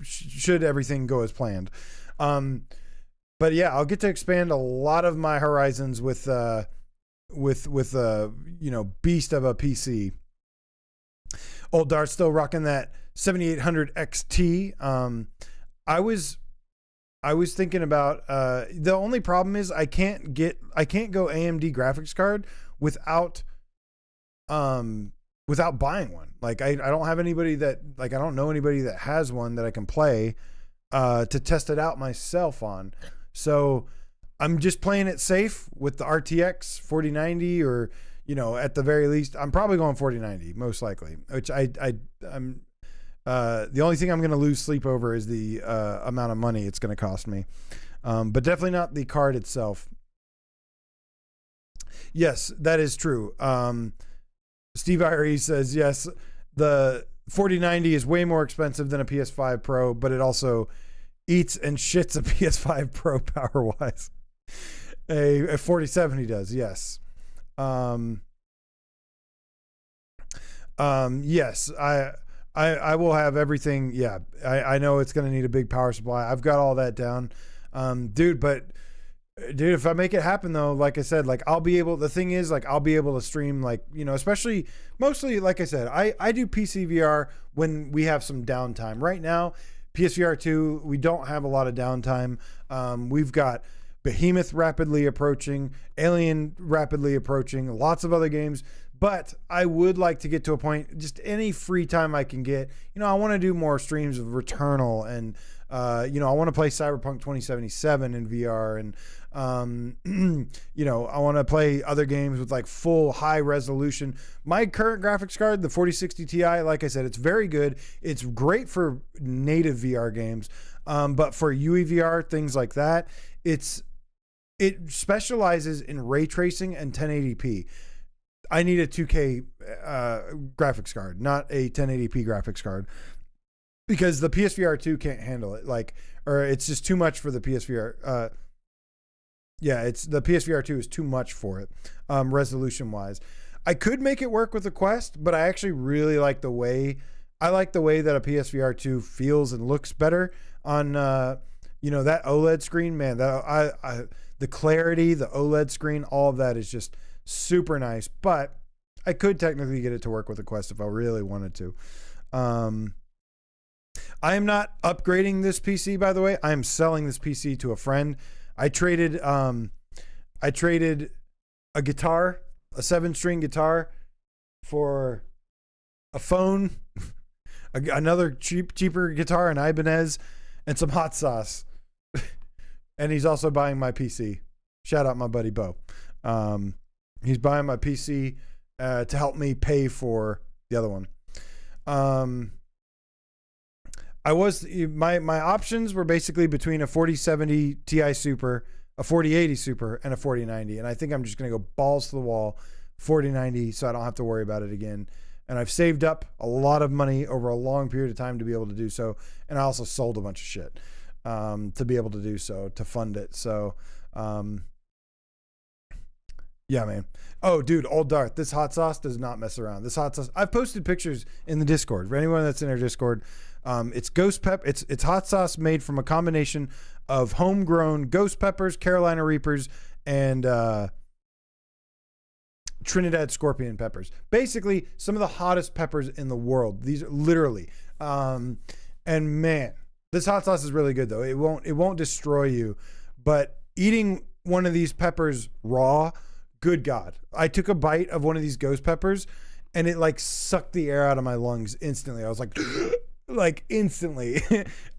should everything go as planned. But yeah, I'll get to expand a lot of my horizons with beast of a PC. Old Dart's still rocking that 7800 XT. I was thinking about the only problem is I can't go AMD graphics card without buying one. Like I don't have anybody that, like, I don't know anybody that has one that I can play to test it out myself on. So I'm just playing it safe with the RTX 4090, or at the very least I'm probably going 4090 most likely, which I'm the only thing I'm going to lose sleep over is the amount of money it's going to cost me, but definitely not the card itself. Yes, that is true. Steve Irie says, yes, the 4090 is way more expensive than a PS5 Pro, but it also eats and shits a PS5 Pro power-wise. A 4070 does, yes. Yes, I will have everything. Yeah, I know it's going to need a big power supply. I've got all that down. Dude, if I make it happen though, like I said, like I'll be able to stream, like, especially mostly, like I said, I do PCVR when we have some downtime. Right now, PSVR2, we don't have a lot of downtime. We've got Behemoth rapidly approaching, Alien rapidly approaching, lots of other games. But I would like to get to a point, just any free time I can get. I want to do more streams of Returnal, and I want to play Cyberpunk 2077 in VR, and I want to play other games with like full high resolution. My current graphics card, the 4060 Ti, like I said, it's very good. It's great for native VR games, but for UEVR, things like that, it specializes in ray tracing and 1080p. I need a 2K graphics card, not a 1080p graphics card, because the PSVR2 can't handle it. Or it's just too much for the PSVR. The PSVR2 is too much for it, resolution wise. I could make it work with the Quest, but I actually really like the way that a PSVR2 feels and looks better on that OLED screen. Man, the clarity, the OLED screen, all of that is just super nice. But I could technically get it to work with the Quest if I really wanted to. I am not upgrading this PC, by the way. I am selling this PC to a friend. I traded a guitar, a 7-string guitar, for a phone, another cheaper guitar, an Ibanez, and some hot sauce. And he's also buying my PC. Shout out my buddy Bo. He's buying my PC to help me pay for the other one. My options were basically between a 4070 Ti Super, a 4080 Super, and a 4090. And I think I'm just going to go balls to the wall 4090 so I don't have to worry about it again. And I've saved up a lot of money over a long period of time to be able to do so. And I also sold a bunch of shit to be able to do so, to fund it. So, yeah, man. Oh, dude, Old Dart, this hot sauce does not mess around. This hot sauce, I've posted pictures in the Discord. For anyone that's in our Discord, it's ghost pep. It's hot sauce made from a combination of homegrown ghost peppers, Carolina Reapers, and Trinidad Scorpion peppers. Basically, some of the hottest peppers in the world. These are literally. And man, this hot sauce is really good though. It won't destroy you, but eating one of these peppers raw, good God. I took a bite of one of these ghost peppers and it like sucked the air out of my lungs instantly. I was like instantly.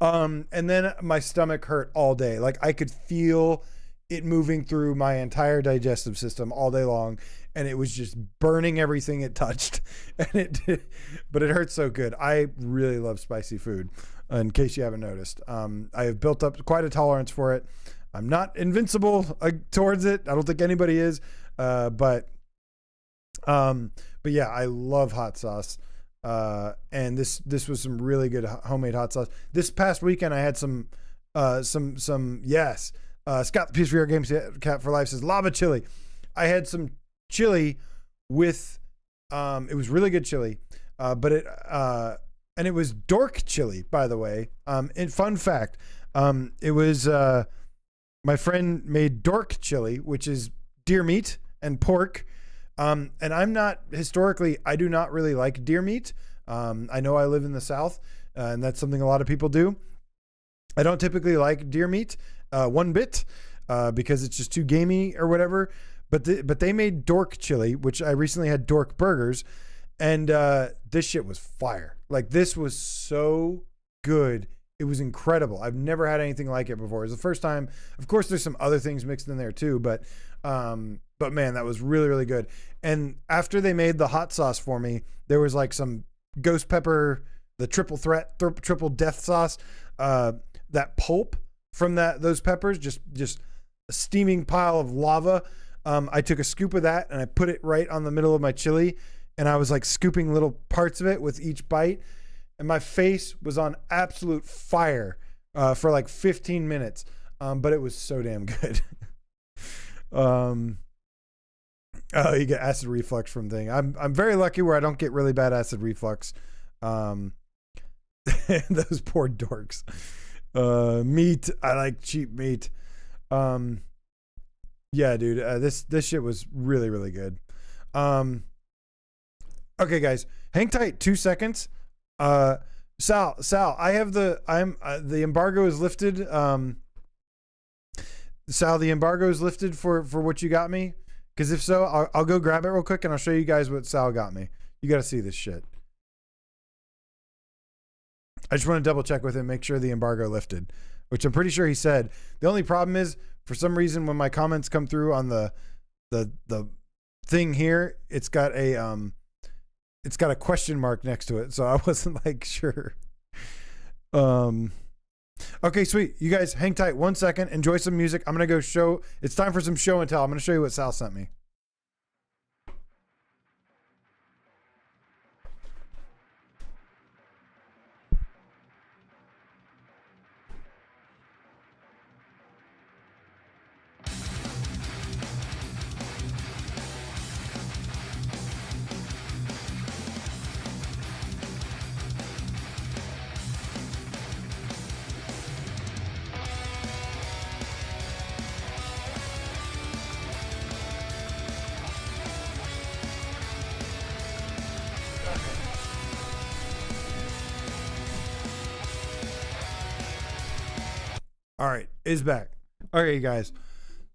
And then my stomach hurt all day. Like I could feel it moving through my entire digestive system all day long. And it was just burning everything it touched. And but it hurt so good. I really love spicy food, in case you haven't noticed. I have built up quite a tolerance for it. I'm not invincible towards it. I don't think anybody is. But yeah, I love hot sauce. And this was some really good homemade hot sauce. This past weekend, I had some Yes. Scott the PSVR Games Cat for Life says lava chili. I had some chili with it was really good chili, but it was dork chili, by the way. And fun fact, it was my friend made dork chili, which is deer meat and pork. And I'm not historically, I do not really like deer meat. I know I live in the South, and that's something a lot of people do. I don't typically like deer meat one bit because it's just too gamey or whatever. But they made dork chili, which I recently had dork burgers, and this shit was fire. Like, this was so good. It was incredible. I've never had anything like it before. It was the first time. Of course, there's some other things mixed in there too, but man, that was really, really good. And after they made the hot sauce for me, there was like some ghost pepper, the triple threat, triple death sauce, that pulp from those peppers, just a steaming pile of lava. I took a scoop of that and I put it right on the middle of my chili, and I was like scooping little parts of it with each bite, and my face was on absolute fire for like 15 minutes. But it was so damn good. You get acid reflux from thing. I'm very lucky where I don't get really bad acid reflux. Those poor dorks. Meat. I like cheap meat. Yeah, dude. This shit was really, really good. Okay, guys, hang tight 2 seconds. Sal, I have the embargo is lifted. Sal, the embargo is lifted for what you got me. Because if so, I'll go grab it real quick and I'll show you guys what Sal got me. You got to see this shit. I just want to double check with him, make sure the embargo lifted, which I'm pretty sure he said. The only problem is, for some reason, when my comments come through on the thing here, it's got a question mark next to it, so I wasn't like sure. Okay, sweet. You guys hang tight 1 second. Enjoy some music. I'm going to go show. It's time for some show and tell. I'm going to show you what Sal sent me. All right, is back. Okay, guys.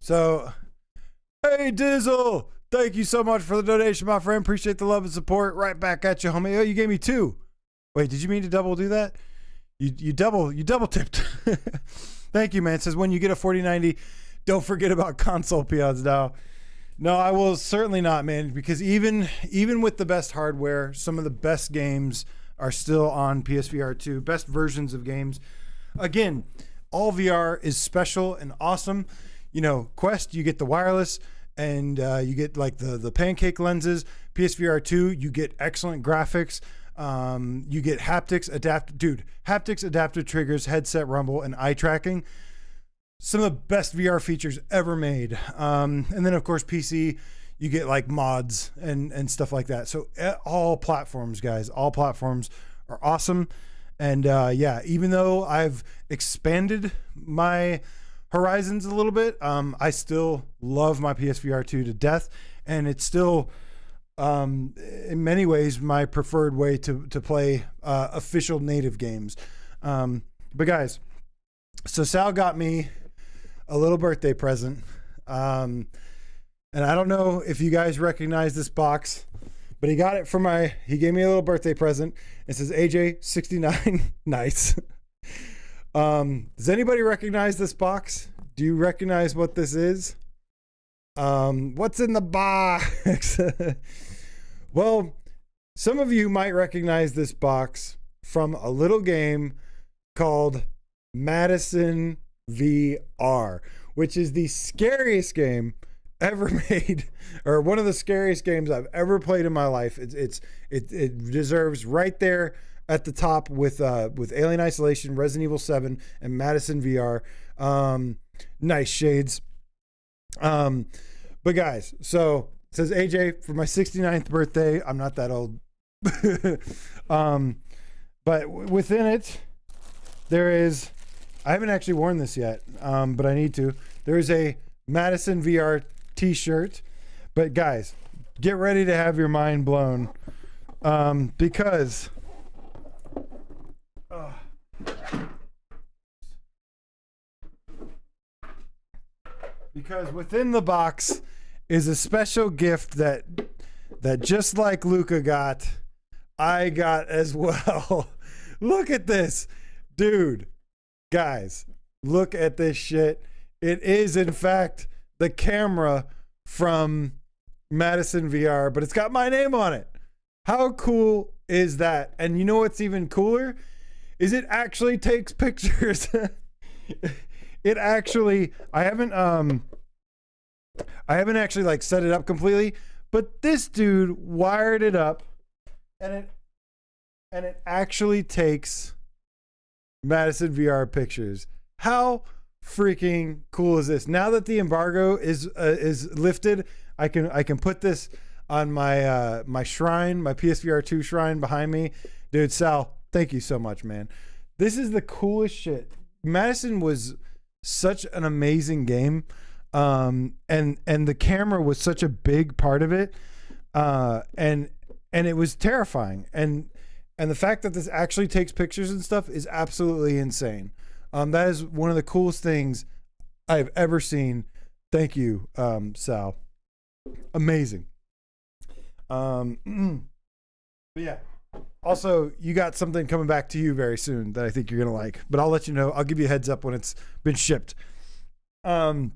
So, hey, Dizzle, thank you so much for the donation, my friend. Appreciate the love and support. Right back at you, homie. Oh, you gave me 2. Wait, did you mean to double do that? You double tipped. Thank you, man. It says when you get a 4090, don't forget about console peons now. No, I will certainly not, man, because even with the best hardware, some of the best games are still on PSVR2, best versions of games. Again, all VR is special and awesome. You know, Quest, you get the wireless, and you get like the pancake lenses. PSVR2, you get excellent graphics. You get haptics, adaptive triggers, headset rumble, and eye tracking. Some of the best VR features ever made. And then, of course, PC, you get like mods and stuff like that. So all platforms, guys, all platforms are awesome. And yeah, even though I've expanded my horizons a little bit, I still love my PSVR 2 to death. And it's still, in many ways, my preferred way to play official native games. But guys, so Sal got me a little birthday present. And I don't know if you guys recognize this box, but he gave me a little birthday present. It says AJ69. Nice. Does anybody recognize this box? Do you recognize what this is? What's in the box? Well, some of you might recognize this box from a little game called Madison VR, which is the scariest game ever made, or one of the scariest games I've ever played in my life. It deserves right there at the top with Alien Isolation, Resident Evil 7, and Madison VR. Nice shades. But guys, so it says AJ, for my 69th birthday, I'm not that old. But within it, there is, I haven't actually worn this yet, but I need to. There is a Madison VR t-shirt. But guys, get ready to have your mind blown, because within the box is a special gift that just like Luca got, I got as well. Look at this, dude. Guys, look at this shit. It is in fact the camera from Madison VR, but it's got my name on it. How cool is that? And you know what's even cooler is it actually takes pictures. It actually, I haven't actually like set it up completely, but this dude wired it up and it actually takes Madison VR pictures. How freaking cool is this? Now that the embargo is lifted, I can put this on my my shrine, my PSVR2 shrine behind me. Dude, Sal, thank you so much, man. This is the coolest shit. Madison was such an amazing game, and the camera was such a big part of it, and it was terrifying, and the fact that this actually takes pictures and stuff is absolutely insane. That is one of the coolest things I've ever seen. Thank you, Sal. Amazing. But yeah. Also, you got something coming back to you very soon that I think you're gonna like. But I'll let you know. I'll give you a heads up when it's been shipped. But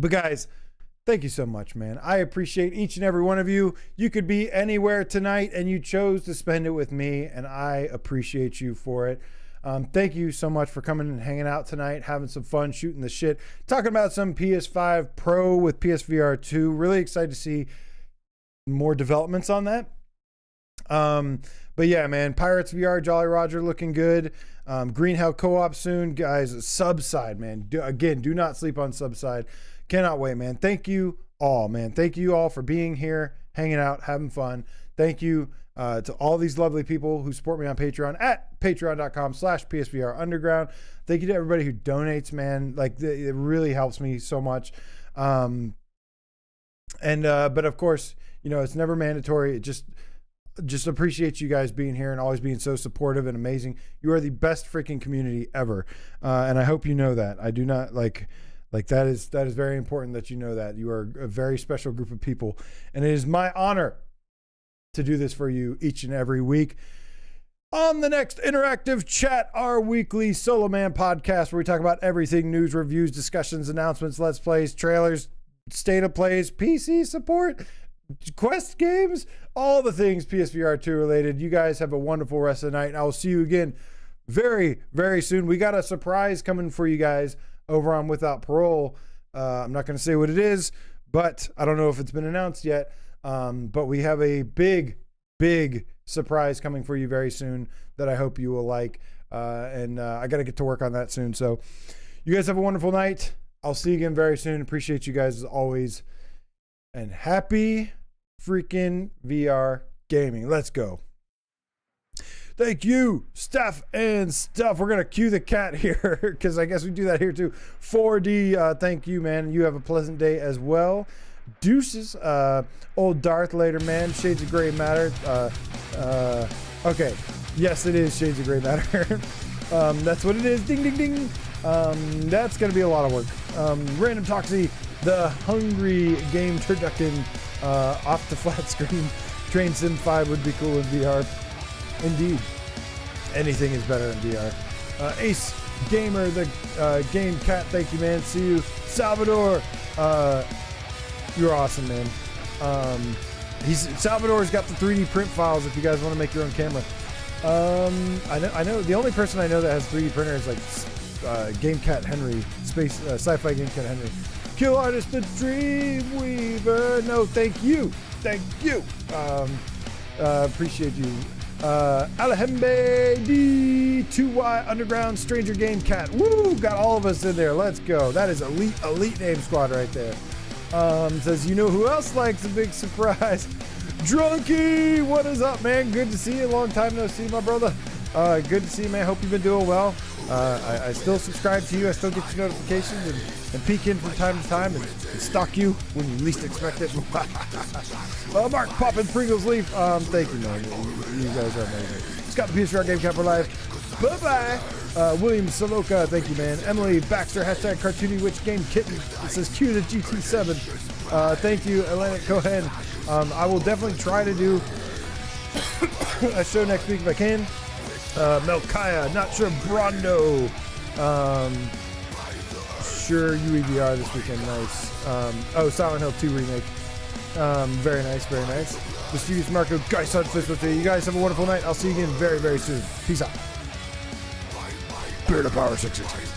guys, thank you so much, man. I appreciate each and every one of you. You could be anywhere tonight, and you chose to spend it with me, and I appreciate you for it. Thank you so much for coming and hanging out tonight, having some fun, shooting the shit, talking about some PS5 Pro with PSVR2. Really excited to see more developments on that. But yeah, man, Pirates VR, Jolly Roger looking good. Green Hell Co-op soon, guys. Subside, man. Again, do not sleep on Subside. Cannot wait, man. Thank you all, man. Thank you all for being here, hanging out, having fun. Thank you to all these lovely people who support me on Patreon at patreon.com/PSVR Underground. Thank you to everybody who donates, man. Like, it really helps me so much. But of course, you know, it's never mandatory. It just appreciate you guys being here and always being so supportive and amazing. You are the best freaking community ever. And I hope you know that. I do not like that is very important that you know that. You are a very special group of people. And it is my honor to do this for you each and every week. On the next Interactive Chat, our weekly Solo Man podcast, where we talk about everything: news, reviews, discussions, announcements, let's plays, trailers, state of plays, PC support, quest games, all the things PSVR2 related. You guys have a wonderful rest of the night, and I will see you again very, very soon. We got a surprise coming for you guys over on Without Parole. I'm not going to say what it is, but I don't know if it's been announced yet. But we have a big, big surprise coming for you very soon that I hope you will like. And I got to get to work on that soon. So you guys have a wonderful night. I'll see you again very soon. Appreciate you guys as always. And happy freaking VR gaming. Let's go. Thank you, Steph and Stuff. We're going to cue the cat here because I guess we do that here too. 4D, thank you, man. You have a pleasant day as well. Deuces, old Darth later, man. Shades of Gray Matter. Okay. Yes, it is Shades of Gray Matter. That's what it is. Ding, ding, ding. That's going to be a lot of work. Random Toxie, the Hungry Game Turducken, off the flat screen. Train Sim 5 would be cool in VR. Indeed. Anything is better in VR. Ace Gamer, the Game Cat, thank you, man. See you. Salvador, you're awesome, man. Salvador's got the 3D print files if you guys want to make your own camera. I know the only person I know that has 3D printer is like Game Cat Henry, sci-fi Game Cat Henry. Kill Artist, the Dreamweaver. No, thank you. Appreciate you. Alejembe D2Y Underground Stranger Game Cat. Woo! Got all of us in there. Let's go. That is elite name squad right there. Says, you know who else likes a big surprise? Drunky! What is up, man? Good to see you. Long time no see, my brother. Good to see you, man. Hope you've been doing well. I still subscribe to you. I still get your notifications and peek in from time to time and stalk you when you least expect it. Mark Poppin' Pringles Leaf. Thank you, man. You guys are amazing. Scott the PSVR Game Cap for life. Bye-bye. William Saloka. Thank you, man. Emily Baxter. Hashtag Cartoony Witch Game Kitten. It says cue the GT7. Thank you, Atlantic Cohen. I will definitely try to do a show next week if I can. Melkaya, not sure Brondo. Sure UEVR this weekend, nice. Silent Hill 2 remake. Very nice, very nice. Mischievous Marco, Guy Sunfish with you. You guys have a wonderful night. I'll see you again very, very soon. Peace out. Beard of Power 666.